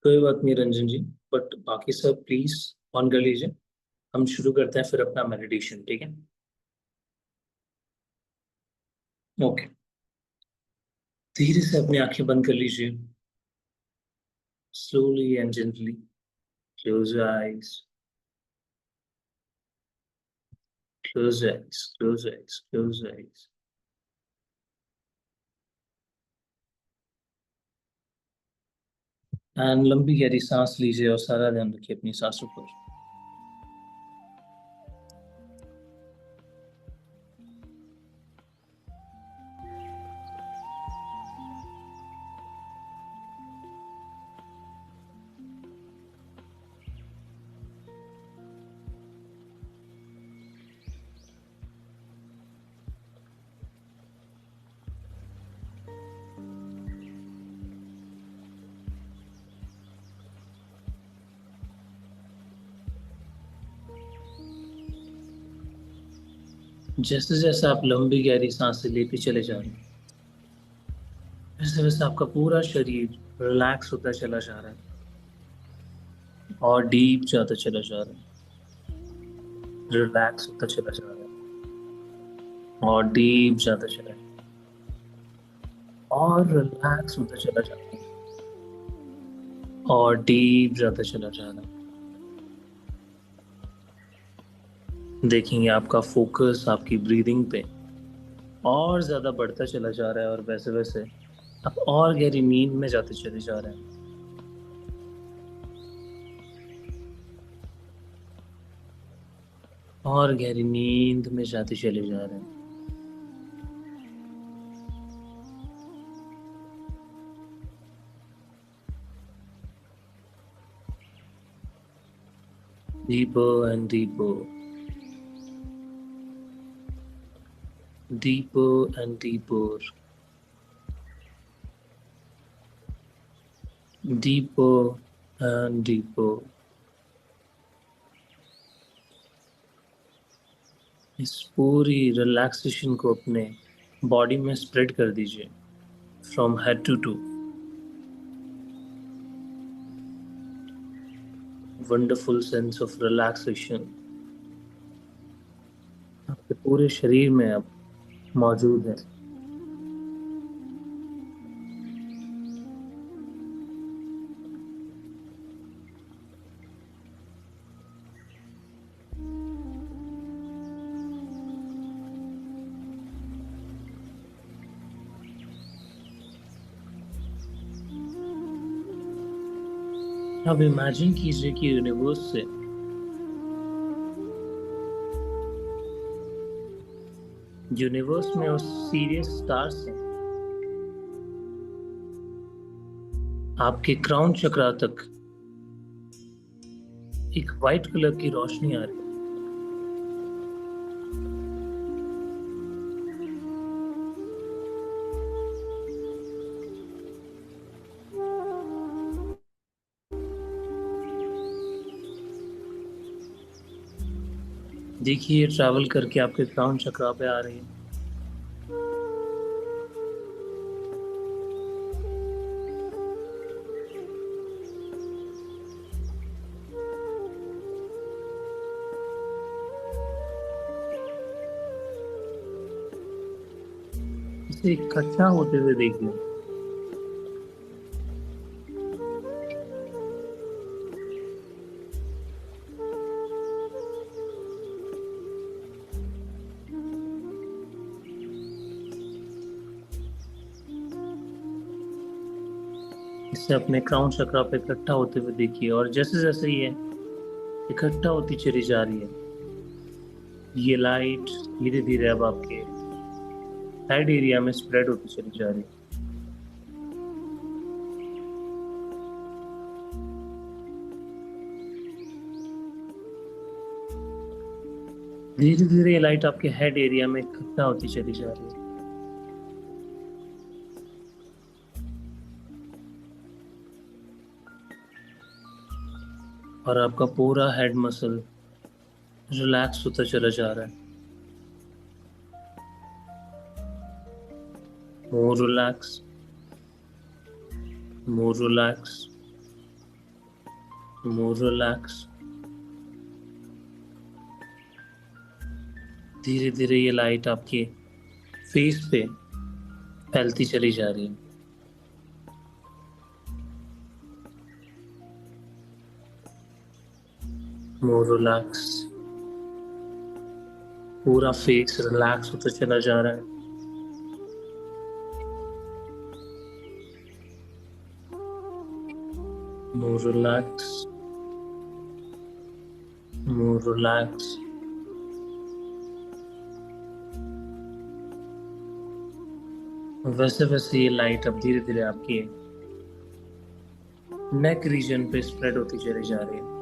कोई बात नहीं रंजन जी, बट बाकी सब प्लीज ऑन कर लीजिए। हम शुरू करते हैं फिर अपना मेडिटेशन, ठीक है? ओके, धीरे से अपनी आंखें बंद कर लीजिए। Slowly and gently close your eyes. Close your eyes, close your eyes, close your eyes. And लंबी गहरी सांस लीजिए और सारा ध्यान रखिए अपनी सांसों पर। जैसे जैसे आप लंबी गहरी सांसें लेते चले जा रहे हैं, वैसे वैसे आपका पूरा शरीर रिलैक्स होता चला जा रहा है और डीप जाता चला जा रहा है। रिलैक्स होता चला जा रहा है और डीप जाता चला जा रहा है और रिलैक्स होता चला जा रहा है और डीप जाता चला जा रहा है। देखेंगे आपका फोकस आपकी ब्रीदिंग पे और ज्यादा बढ़ता चला जा रहा है और वैसे वैसे आप और गहरी नींद में जाते चले जा रहे हैं। और गहरी नींद में जाते चले जा रहे हैं। Deeper and deeper, deeper and deeper, deeper and deeper. इस पूरी रिलैक्सेशन को अपने बॉडी में स्प्रेड कर दीजिए from head to toe. Wonderful sense of relaxation आपके पूरे शरीर में अब मौजूद है। अब इमेजिन कीजिए कि यूनिवर्स से यूनिवर्स में उस सीरियस स्टार से आपके क्राउन चक्रा तक एक वाइट कलर की रोशनी आ रही है। देखिए ये ट्रैवल करके आपके क्राउन चक्रा पे आ रही है। इसे इकट्ठा होते हुए देखिए। इसे अपने क्राउन चक्रा पे इकट्ठा होते हुए देखिए और जैसे जैसे ये इकट्ठा होती चली जा रही है, ये लाइट धीरे धीरे अब आपके हेड एरिया में स्प्रेड होती चली जा रही है। धीरे धीरे ये लाइट आपके हेड एरिया में इकट्ठा होती चली जा रही है और आपका पूरा हेड मसल रिलैक्स होता चला जा रहा है। more relax, more relax, more relax। धीरे धीरे ये लाइट आपके फेस पे फैलती चली जा रही है। More relax. पूरा फेस रिलैक्स होता चला जा रहा है। More relax, more relax. वैसे वैसे ये लाइट अब धीरे धीरे आपकी नेक रीजन पे स्प्रेड होती चली जा रही है।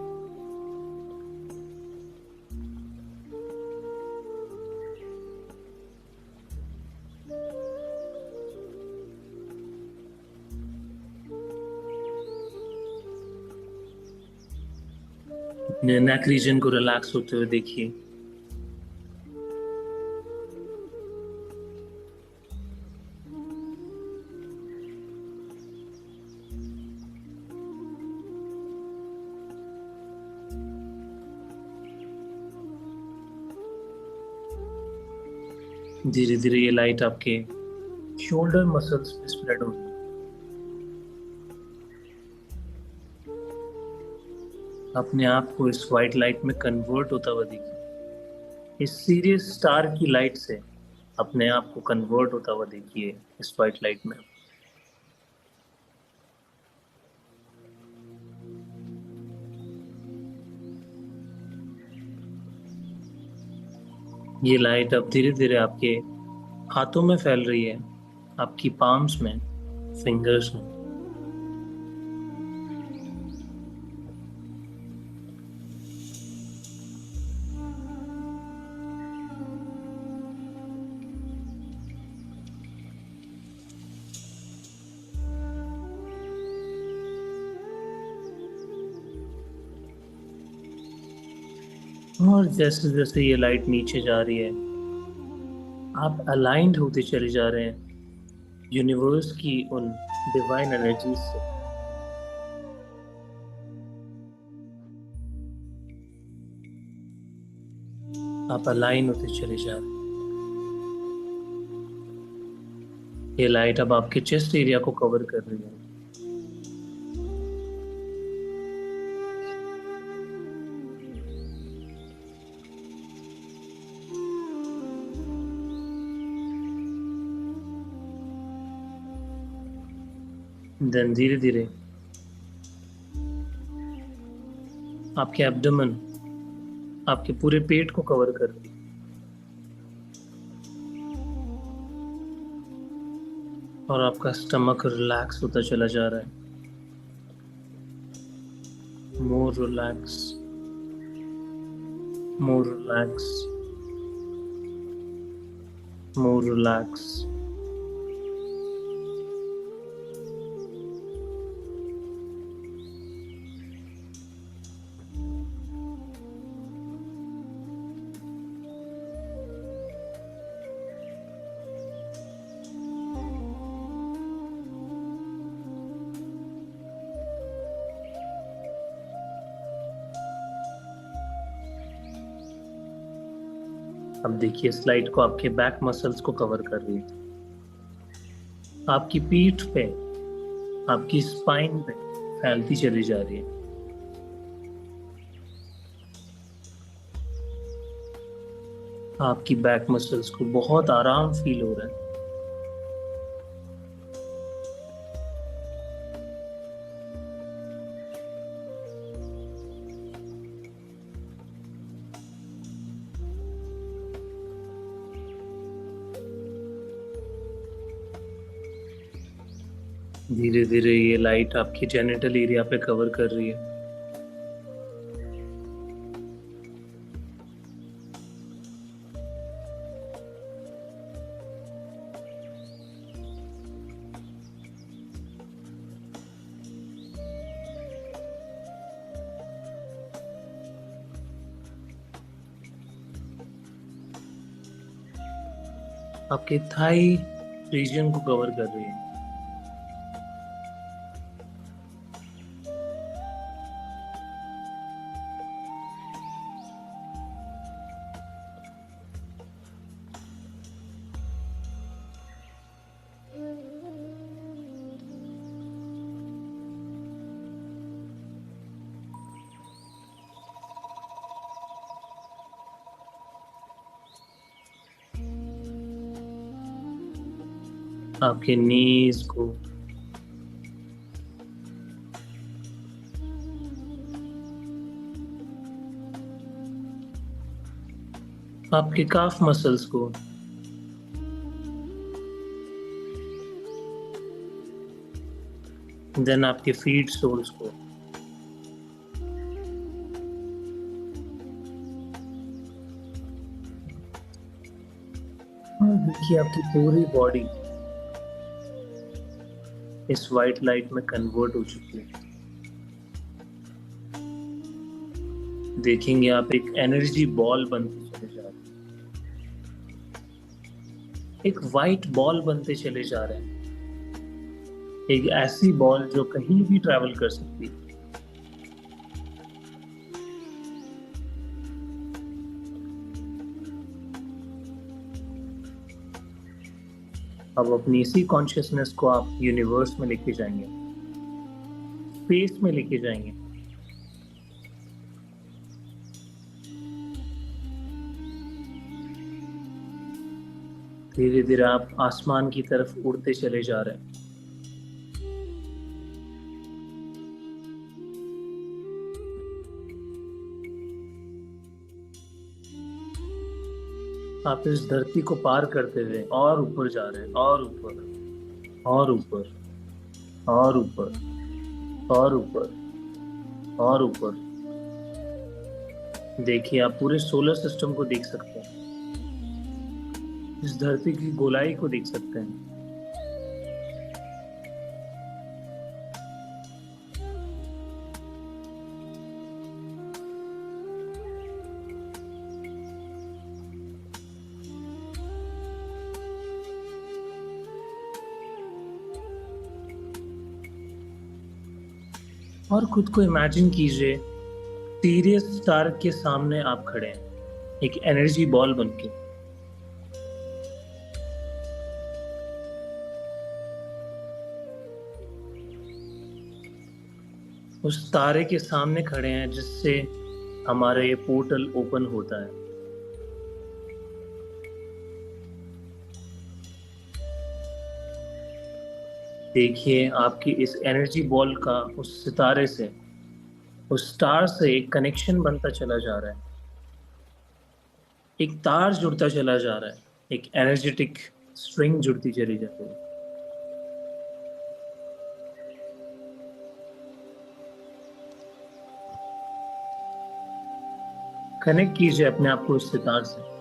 अपने नेक रीजन को रिलैक्स होते हुए देखिए। धीरे धीरे ये लाइट आपके शोल्डर मसल्स पे स्प्रेड हो रही है। अपने आप को इस वाइट लाइट में कन्वर्ट होता हुआ देखिए। इस सीरियस स्टार की लाइट से अपने आप को कन्वर्ट होता हुआ देखिए इस वाइट लाइट में। ये लाइट अब धीरे धीरे आपके हाथों में फैल रही है, आपकी पाम्स में, फिंगर्स में। और जैसे जैसे ये लाइट नीचे जा रही है, आप अलाइंड होते चले जा रहे हैं यूनिवर्स की उन डिवाइन एनर्जीज से। आप अलाइन होते चले जा रहे हैं। ये लाइट अब आपके चेस्ट एरिया को कवर कर रही है। देन धीरे धीरे आपके एब्डोमेन, आपके पूरे पेट को कवर कर रही है। और आपका स्टमक रिलैक्स होता चला जा रहा है। More relax, more relax, more relax. अब देखिए इस लाइट को आपके बैक मसल्स को कवर कर रही है। आपकी पीठ पे, आपकी स्पाइन पे फैलती चली जा रही है। आपकी बैक मसल्स को बहुत आराम फील हो रहा है। धीरे धीरे ये लाइट आपकी जेनिटल एरिया पे कवर कर रही है। आपके थाई रीजन को कवर कर रही है। आपके नीज को, आपके काफ मसल्स को, देन आपके फीट सोल्स को, और देखिए आपकी पूरी बॉडी इस वाइट लाइट में कन्वर्ट हो चुकी है। देखेंगे आप एक एनर्जी बॉल बनते चले जा रहे हैं, एक वाइट बॉल बनते चले जा रहे हैं, एक ऐसी बॉल जो कहीं भी ट्रैवल कर सकती है। अब अपनी इसी कॉन्शियसनेस को आप यूनिवर्स में लेके जाएंगे, स्पेस में लेके जाएंगे। धीरे धीरे आप आसमान की तरफ उड़ते चले जा रहे हैं। आप इस धरती को पार करते हुए और ऊपर जा रहे हैं, और ऊपर और ऊपर और ऊपर और ऊपर और ऊपर। देखिए आप पूरे सोलर सिस्टम को देख सकते हैं, इस धरती की गोलाई को देख सकते हैं। और खुद को इमेजिन कीजिए सीरियस स्टार के सामने आप खड़े हैं, एक एनर्जी बॉल बनके। उस तारे के सामने खड़े हैं जिससे हमारा ये पोर्टल ओपन होता है। देखिए आपकी इस एनर्जी बॉल का उस सितारे से, उस स्टार से एक कनेक्शन बनता चला जा रहा है, एक तार जुड़ता चला जा रहा है, एक एनर्जेटिक स्ट्रिंग जुड़ती चली जाती है। कनेक्ट कीजिए अपने आप को उस सितार से।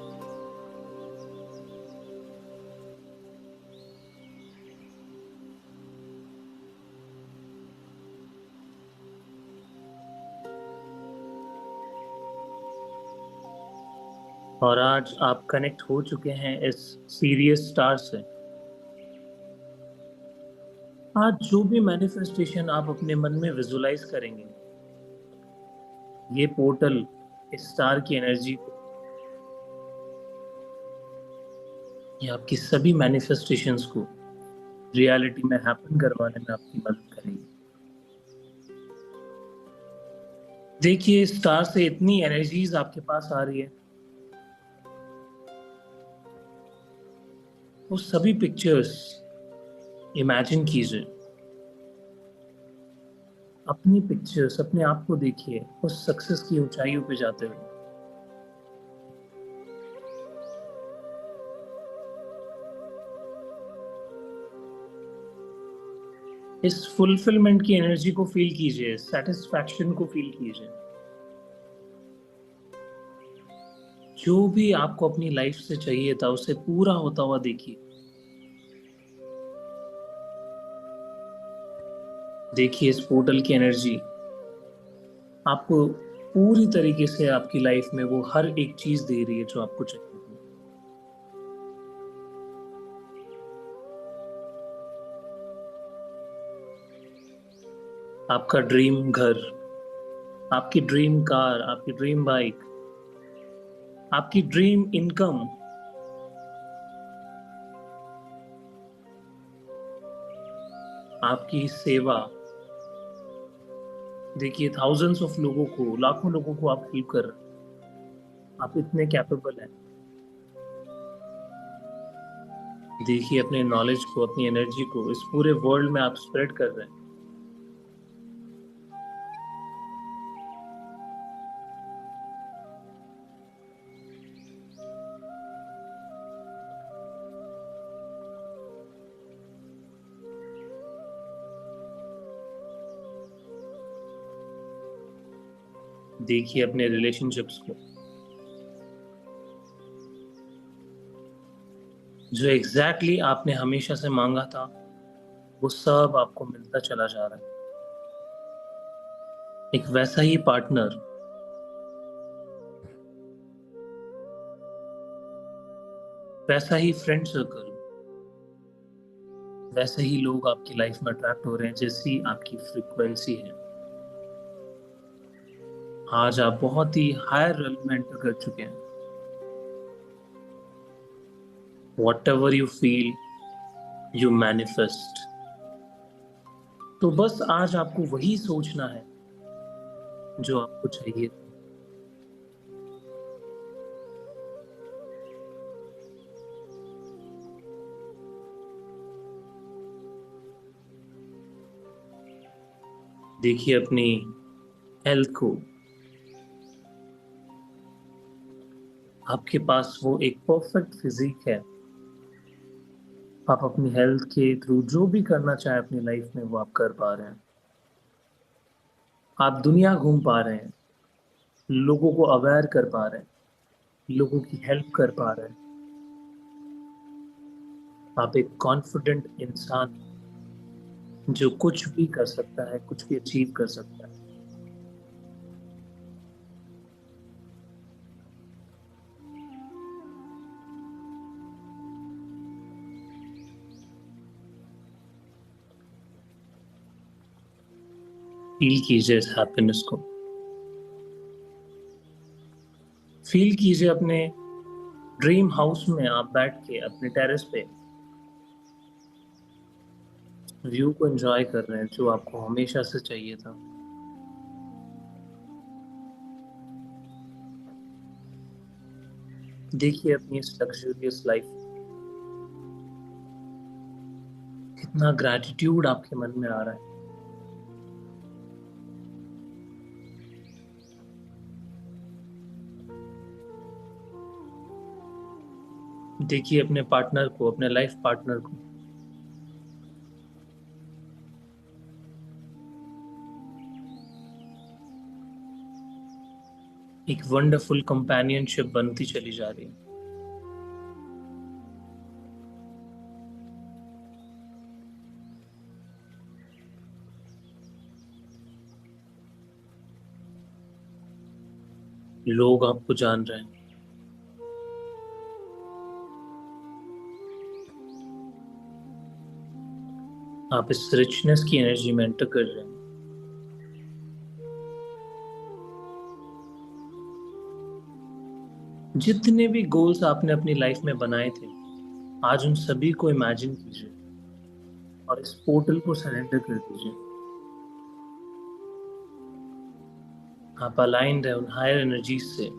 और आज आप कनेक्ट हो चुके हैं इस सीरियस स्टार से। आज जो भी मैनिफेस्टेशन आप अपने मन में विजुलाइज करेंगे, ये पोर्टल इस स्टार की एनर्जी को, ये आपकी सभी मैनिफेस्टेशंस को रियलिटी में हैपन करवाने में आपकी मदद करेगी। देखिए स्टार से इतनी एनर्जीज आपके पास आ रही है, वो सभी पिक्चर्स इमेजिन कीजिए, अपनी पिक्चर्स, अपने आप को देखिए उस सक्सेस की ऊंचाइयों पे जाते हुए। इस फुलफिलमेंट की एनर्जी को फील कीजिए, सेटिस्फैक्शन को फील कीजिए। जो भी आपको अपनी लाइफ से चाहिए था उसे पूरा होता हुआ देखिए। देखिए इस पोर्टल की एनर्जी आपको पूरी तरीके से आपकी लाइफ में वो हर एक चीज दे रही है जो आपको चाहिए थी। आपका ड्रीम घर, आपकी ड्रीम कार, आपकी ड्रीम बाइक, आपकी ड्रीम इनकम, आपकी सेवा। देखिए थाउजेंड्स ऑफ लोगों को, लाखों लोगों को आप हेल्प कर रहे हैं। आप इतने कैपेबल हैं। देखिए अपने नॉलेज को, अपनी एनर्जी को इस पूरे वर्ल्ड में आप स्प्रेड कर रहे हैं। देखिए अपने रिलेशनशिप्स को, जो एग्जैक्टली आपने हमेशा से मांगा था वो सब आपको मिलता चला जा रहा है। एक वैसा ही पार्टनर, वैसा ही फ्रेंड सर्कल, वैसे ही लोग आपकी लाइफ में अट्रैक्ट हो रहे हैं जैसी आपकी फ्रीक्वेंसी है। आज आप बहुत ही हायर रेल में एंटर कर चुके हैं। What ever you feel you manifest. तो बस आज आपको वही सोचना है जो आपको चाहिए। देखिए अपनी हेल्थ को, आपके पास वो एक परफेक्ट फिजिक है। आप अपनी हेल्थ के थ्रू जो भी करना चाहे अपनी लाइफ में वो आप कर पा रहे हैं। आप दुनिया घूम पा रहे हैं, लोगों को अवेयर कर पा रहे हैं, लोगों की हेल्प कर पा रहे हैं। आप एक कॉन्फिडेंट इंसान हैं, जो कुछ भी कर सकता है, कुछ भी अचीव कर सकता है। फील कीजिए इस हैप्पीनेस को। फील कीजिए अपने ड्रीम हाउस में आप बैठ के अपने टेरेस पे व्यू को एंजॉय कर रहे हैं जो आपको हमेशा से चाहिए था। देखिए अपनी इस लग्जरियस लाइफ, कितना ग्रैटिट्यूड आपके मन में आ रहा है। देखिए अपने पार्टनर को, अपने लाइफ पार्टनर को। एक वंडरफुल कंपेनियनशिप बनती चली जा रही है। लोग आपको जान रहे हैं। आप इस रिचनेस की एनर्जी में एंटर कर रहे हैं। जितने भी गोल्स आपने अपनी लाइफ में बनाए थे, आज उन सभी को इमेजिन कीजिए और इस पोर्टल को सरेंडर कर दीजिए। आप अलाइन रहे उन हायर एनर्जीज से।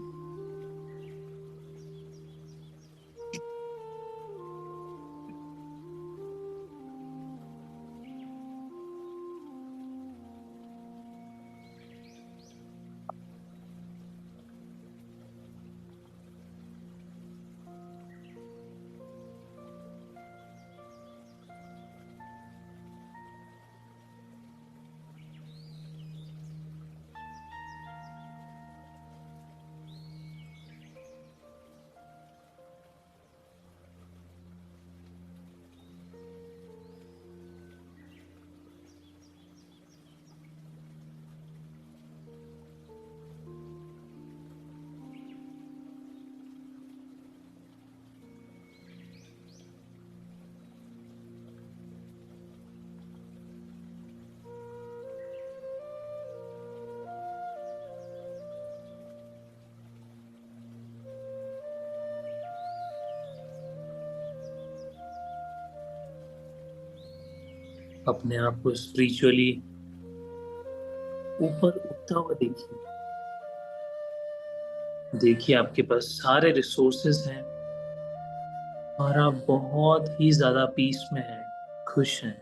अपने आप को स्पिरिचुअली ऊपर उठता हुआ देखिए। देखिए आपके पास सारे रिसोर्सेज हैं, और आप बहुत ही ज्यादा पीस में हैं, खुश हैं।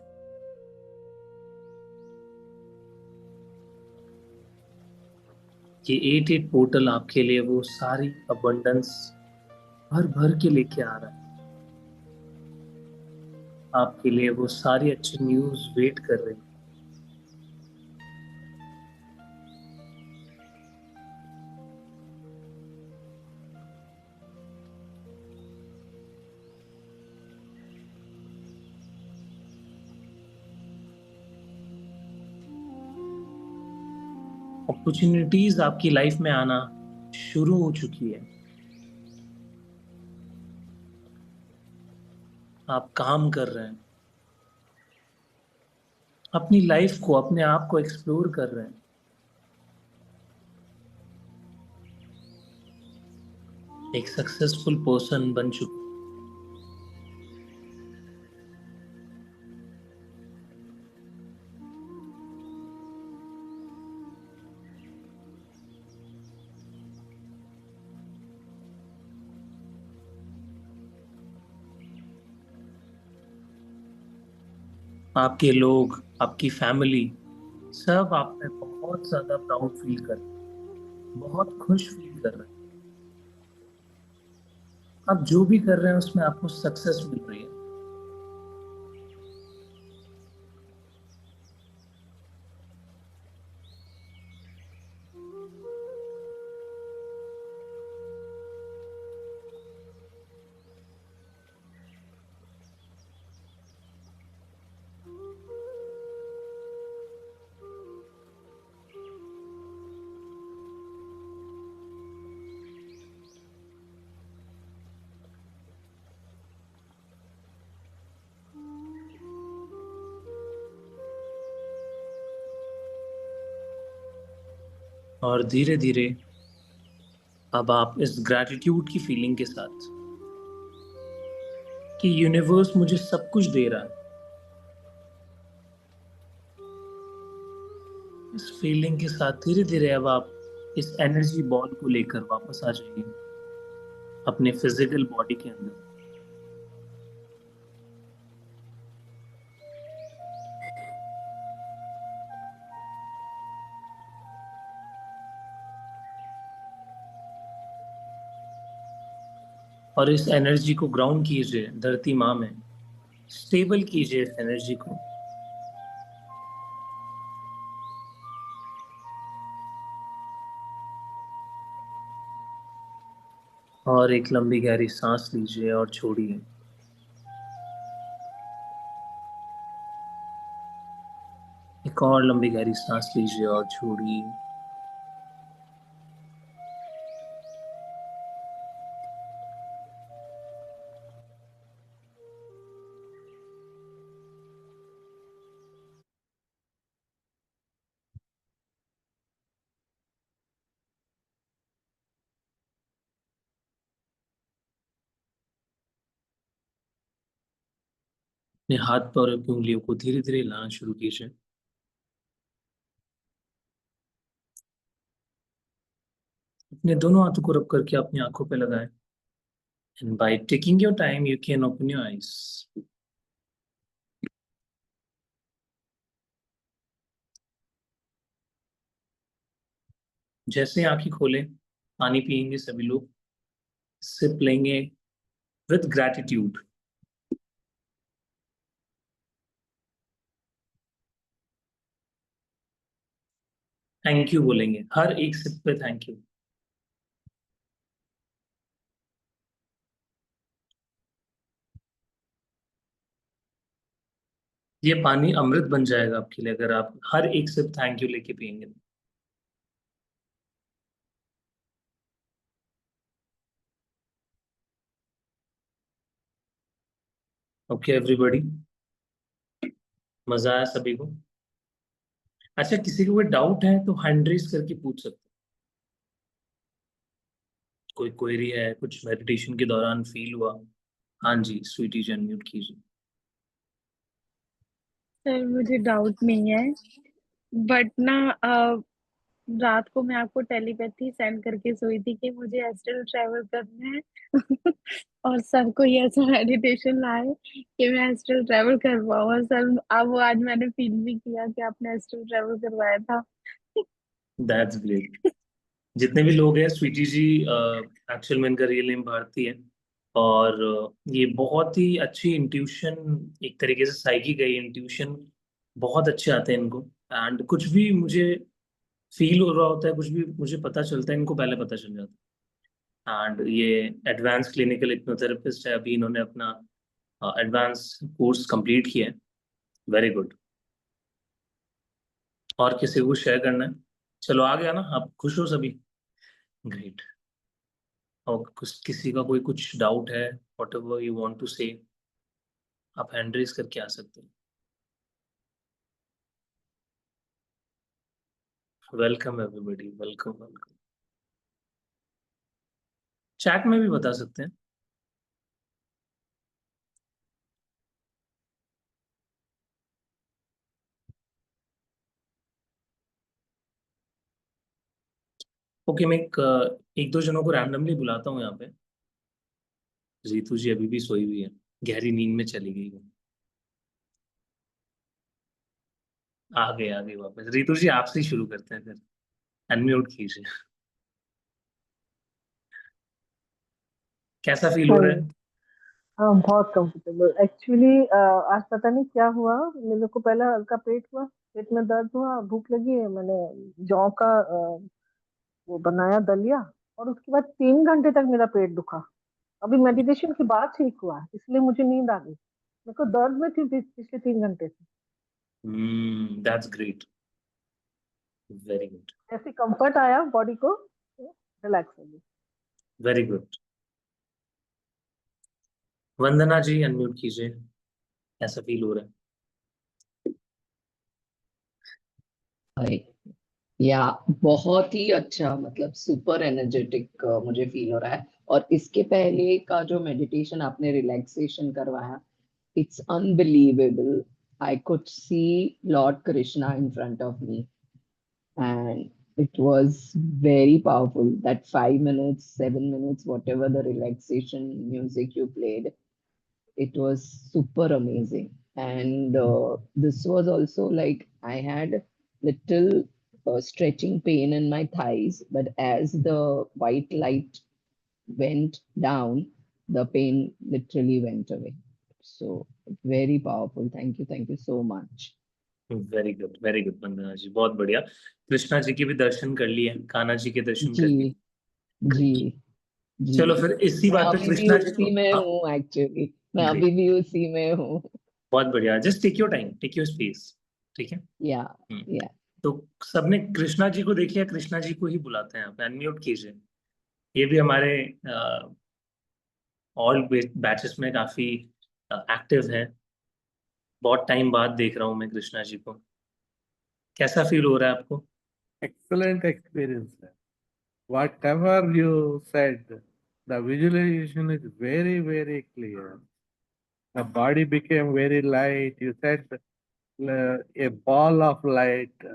ये 88 पोर्टल आपके लिए वो सारी अबंडेंस भर भर के लेके आ रहा है। आपके लिए वो सारी अच्छी न्यूज वेट कर रही है। अपॉर्चुनिटीज आपकी लाइफ में आना शुरू हो चुकी है। आप काम कर रहे हैं, अपनी लाइफ को, अपने आप को एक्सप्लोर कर रहे हैं। एक सक्सेसफुल पर्सन बन चुके हैं। आपके लोग, आपकी फैमिली, सब आप में बहुत ज्यादा प्राउड फील कर रहे हैं, बहुत खुश फील कर रहे हैं। आप जो भी कर रहे हैं उसमें आपको सक्सेस मिल रही है। और धीरे धीरे अब आप इस ग्रैटिट्यूड की फीलिंग के साथ कि यूनिवर्स मुझे सब कुछ दे रहा है, इस फीलिंग के साथ धीरे धीरे अब आप इस एनर्जी बॉल को लेकर वापस आ जाइए अपने फिजिकल बॉडी के अंदर। और इस एनर्जी को ग्राउंड कीजिए धरती माँ में, स्टेबल कीजिए इस एनर्जी को। और एक लंबी गहरी सांस लीजिए और छोड़िए। एक और लंबी गहरी सांस लीजिए और छोड़िए। अपने हाथ पैरों की उंगलियों को धीरे धीरे हिलाना शुरू कीजिए। अपने दोनों हाथों को रब करके अपनी आंखों पे लगाएं। And by taking your time, you can open your eyes. जैसे आंखें खोलें, पानी पियेंगे सभी लोग, सिप लेंगे विद ग्रैटिट्यूड। थैंक यू बोलेंगे हर एक सिप पे, थैंक यू। ये पानी अमृत बन जाएगा आपके लिए अगर आप हर एक सिप थैंक यू लेके पियेंगे। ओके एवरीबॉडी, मजा आया सभी को? अच्छा, किसी को कोई डाउट है तो हैंड रेज करके पूछ सकते हैं। कोई क्वेरी है, कुछ मेडिटेशन के दौरान फील हुआ? हाँ जी, स्वीटी जी अनम्यूट कीजिए। सर मुझे डाउट नहीं है बट ना रात को मैं आपको टेलीपैथी सेंड करके सोई थी कि मुझे एस्ट्रल ट्रैवल करना है और सर को ये ऐसा मेडिटेशन लाए कि मैं एस्ट्रल ट्रैवल कर पाऊँ। और सर अब वो आज मैंने फील भी किया कि आपने एस्ट्रल ट्रैवल करवाया था। That's great. जितने भी लोग हैं, स्वीटी जी एक्चुअल में इनका रियल नेम भारती है। और ये बहुत ही अच्छी इंट्यूशन, एक तरीके से साइकी गई इंट्यूशन बहुत अच्छे आते हैं इनको। एंड कुछ भी मुझे फील हो रहा होता है, कुछ भी मुझे पता चलता है, इनको पहले पता चल जाता है। एंड ये एडवांस क्लिनिकल हिप्नोथेरेपिस्ट है, अभी इन्होंने अपना एडवांस कोर्स कंप्लीट किया है। Very good. और किसी को शेयर करना है? चलो आ गया ना, आप खुश हो सभी? ग्रेट। और कुछ किसी का कोई कुछ डाउट है, whatever you want to say, आप हैंड रेज करके आ सकते हैं। Welcome everybody, welcome welcome. Chat में भी बता सकते हैं। ओके, मैं एक दो जनों को रैंडमली बुलाता हूँ यहाँ पे। रितु जी अभी भी सोई हुई है, गहरी नींद में चली गई है। आ गए वापस। रितु जी आपसे ही शुरू करते हैं फिर, अनम्यूट कीजिए। कैसा फील हो रहा हाय। है? हाँ, बहुत कंफर्टेबल एक्चुअली। आज पता नहीं क्या हुआ, मेरे को पहले हल्का पेट हुआ, पेट में दर्द हुआ, भूख लगी है, मैंने जौ का वो बनाया दलिया, और उसके बाद 3 घंटे तक मेरा पेट दुखा। अभी मेडिटेशन के बाद ठीक हुआ, इसलिए मुझे नींद आ गई। मेरे को दर्द में थी पिछले 3 घंटे से। दैट्स ग्रेट, वेरी गुड, ऐसे कंफर्ट आया बॉडी को, रिलैक्स हो गई। Very good. Vandana ji unmute कीजिए, कैसा फील हो रहा है? हाय। या बहुत ही अच्छा, मतलब सुपर एनर्जेटिक मुझे फील हो रहा है। और इसके पहले का जो मेडिटेशन आपने रिलैक्सेशन करवाया, it's unbelievable. I could see Lord Krishna in front of me and it was very powerful. That 5 minutes, 7 minutes, whatever the relaxation music you played, it was super amazing. And this was also like I had little stretching pain in my thighs, but as the white light went down, the pain literally went away. So very powerful. Thank you so much. Very good Vandana ji, बहुत बढ़िया। कृष्णा जी के भी दर्शन कर लिए, कान्हा जी के दर्शन कर जी लिए। जी जी। चलो फिर इसी मैं बात पे अभी भी कृष्णा जी को, उसी में हाँ, हूँ एक्चुअली, मैं ग्रेट, अभी भी उसी में हूँ। बहुत बढ़िया। Just take your time, take your space, ठीक है। या हम्म, या तो सबने कृष्णा जी को देखिए, कृष्णा जी को ही बुलाते हैं, आप अनम्यूट कीजिए। ये भी हमारे ऑल बैचेस में काफी एक्टिव हैं। बहुत टाइम बाद देख रहा हूँ मैं कृष्णा जी को। कैसा फील हो रहा है आपको? Excellent experience, sir. Whatever you said, the visualization is very, very clear. The body became very light. You said a ball of light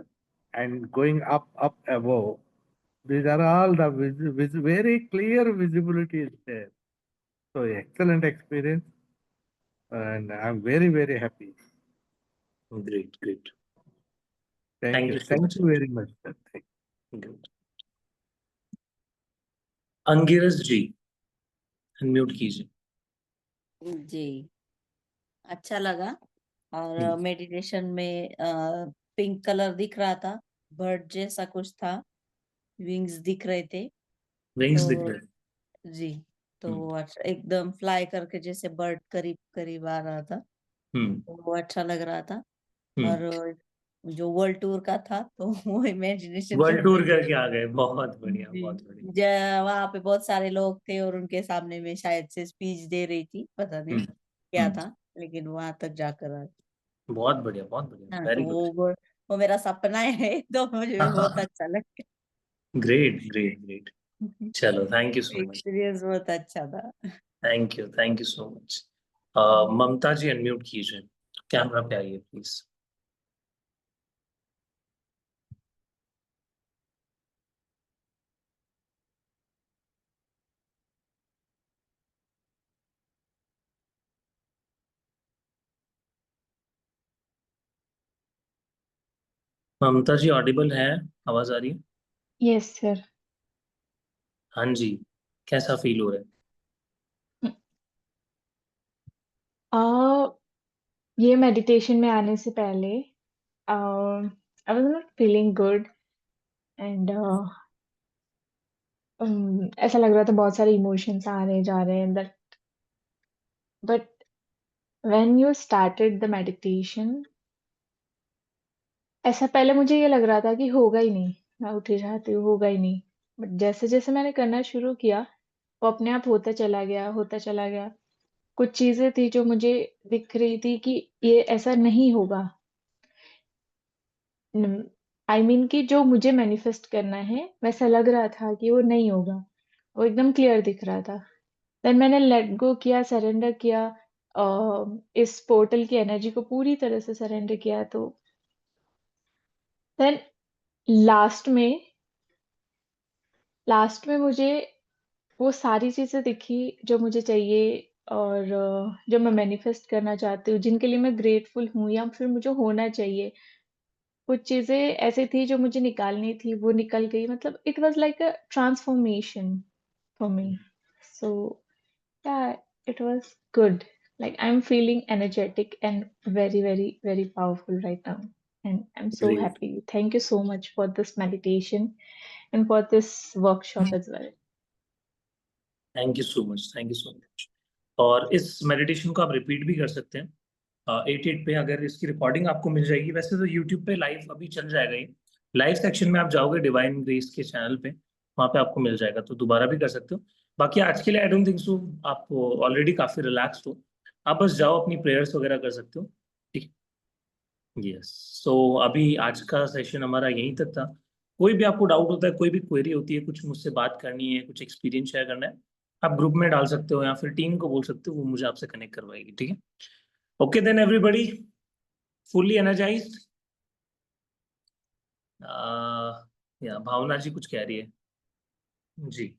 and going up above. These are all the very clear visibility is there. So excellent experience, and I'm very, very happy. Great great, Thank thank you. You so Thank much. you very much, sir. Thank good. Angiras ji unmute कीजिए। जी, अच्छा लगा। और meditation में pink colour दिख रहा था, bird जैसा कुछ था, विंग्स दिख रहे थे। विंग्स तो दिख रहे हैं। जी, तो अच्छा एकदम फ्लाई करके जैसे बर्ड करीब करीब आ रहा था, हम्म तो वो अच्छा लग रहा था। हम्म और जो वर्ल्ड टूर का था तो वो इमेजिनेशन वर्ल्ड टूर करते करके आ गए, बहुत बढ़िया, जी, बहुत बढ़िया। वहां पे बहुत सारे लोग थे और उनके सामने में शायद से स्पीच दे रही थी, पता नहीं हम्म क्या हम्म था, लेकिन वहां तक जाकर बहुत बढ़िया, बहुत बढ़िया, हाँ, तो वेरी गुड। वो मेरा सपना है तो मुझे भी बहुत अच्छा लगा। Great great great. चलो, thank you so much, experience बहुत अच्छा था। Thank you so much. Mamta ji unmute कीजिए, कैमरा पे आइए प्लीज। ममता जी ऑडिबल है? आवाज आ रही है? Yes sir. हाँ जी, कैसा फील हो रहा है? ये मेडिटेशन में आने से पहले I was not feeling good and ऐसा लग रहा था बहुत सारे इमोशंस आ रहे जा रहे हैं that, but when you started the meditation, ऐसा पहले मुझे ये लग रहा था कि होगा ही नहीं, मैं उठ ही जाती हूँ, होगा ही नहीं। बट जैसे जैसे मैंने करना शुरू किया, वो अपने आप होता चला गया, होता चला गया। कुछ चीजें थी जो मुझे दिख रही थी कि ये ऐसा नहीं होगा। आई मीन कि जो मुझे मैनिफेस्ट करना है वैसा लग रहा था कि वो नहीं होगा, वो एकदम क्लियर दिख रहा था। देन मैंने लेट गो किया, सरेंडर किया, इस पोर्टल की एनर्जी को पूरी तरह से सरेंडर किया। तो देन लास्ट में मुझे वो सारी चीजें दिखी जो मुझे चाहिए, और जो मैं मैनिफेस्ट करना चाहती हूँ, जिनके लिए मैं ग्रेटफुल हूँ या फिर मुझे होना चाहिए। कुछ चीजें ऐसी थी जो मुझे निकालनी थी, वो निकल गई। मतलब it was like a transformation for me. So yeah, it was good. Like I'm feeling energetic and very, very, very powerful right now. And I'm so great, happy. Thank you so much for this meditation and for this workshop as well. Thank you so much, thank you so much. और इस meditation को आप repeat भी कर सकते हैं 88 पे, अगर इसकी रिकॉर्डिंग आपको मिल जाएगी। वैसे तो यूट्यूब पे लाइव अभी चल जाएगा ये, लाइव सेक्शन में आप जाओगे डिवाइन ग्रेस के चैनल पे, वहाँ पे आपको मिल जाएगा, तो दोबारा भी कर सकते हो। बाकी आज के लिए आई डोंट थिंक सो, आप ऑलरेडी काफी रिलैक्स्ड हो, आप बस जाओ अपनी प्रेयर्स वगैरह कर सकते हो। ठीक है, यस। सो अभी आज का सेशन हमारा यहीं तक था। कोई भी आपको डाउट होता है, कोई भी क्वेरी होती है, कुछ मुझसे बात करनी है, कुछ एक्सपीरियंस शेयर करना है, आप ग्रुप में डाल सकते हो या फिर टीम को बोल सकते हो, वो मुझे आपसे कनेक्ट करवाएगी। ठीक है, okay then everybody, fully energised. या भावना जी कुछ कह रही है जी?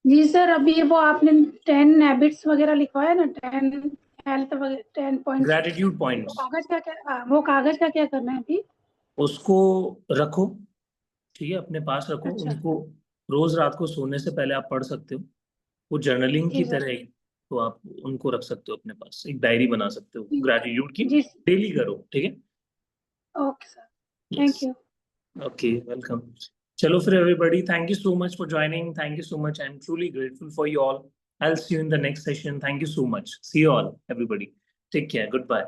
जी सर, अभी वो आपने 10 हैबिट्स वगैरह लिखवाया ना, 10 हेल्थ 10 पॉइंट्स, ग्रेटिट्यूड पॉइंट्स, वो कागज का क्या करना है अभी? उसको रखो, ठीक है, अपने पास रखो अच्छा, उनको। रोज रात को सोने से पहले आप पढ़ सकते हो, वो जर्नलिंग की जी सर। तरह ही, तो आप उनको रख सकते हो अपने पास, एक डायरी बना सकते हो ग्रेटिट्यूड की, जी, डेली करो। ठीक है, okay sir, yes, thank you. Okay, welcome. चलो फिर everybody, thank you so much for joining, thank you so much, I am truly grateful for you all. I will see you in the next session, thank you so much, see you all everybody, take care, good bye.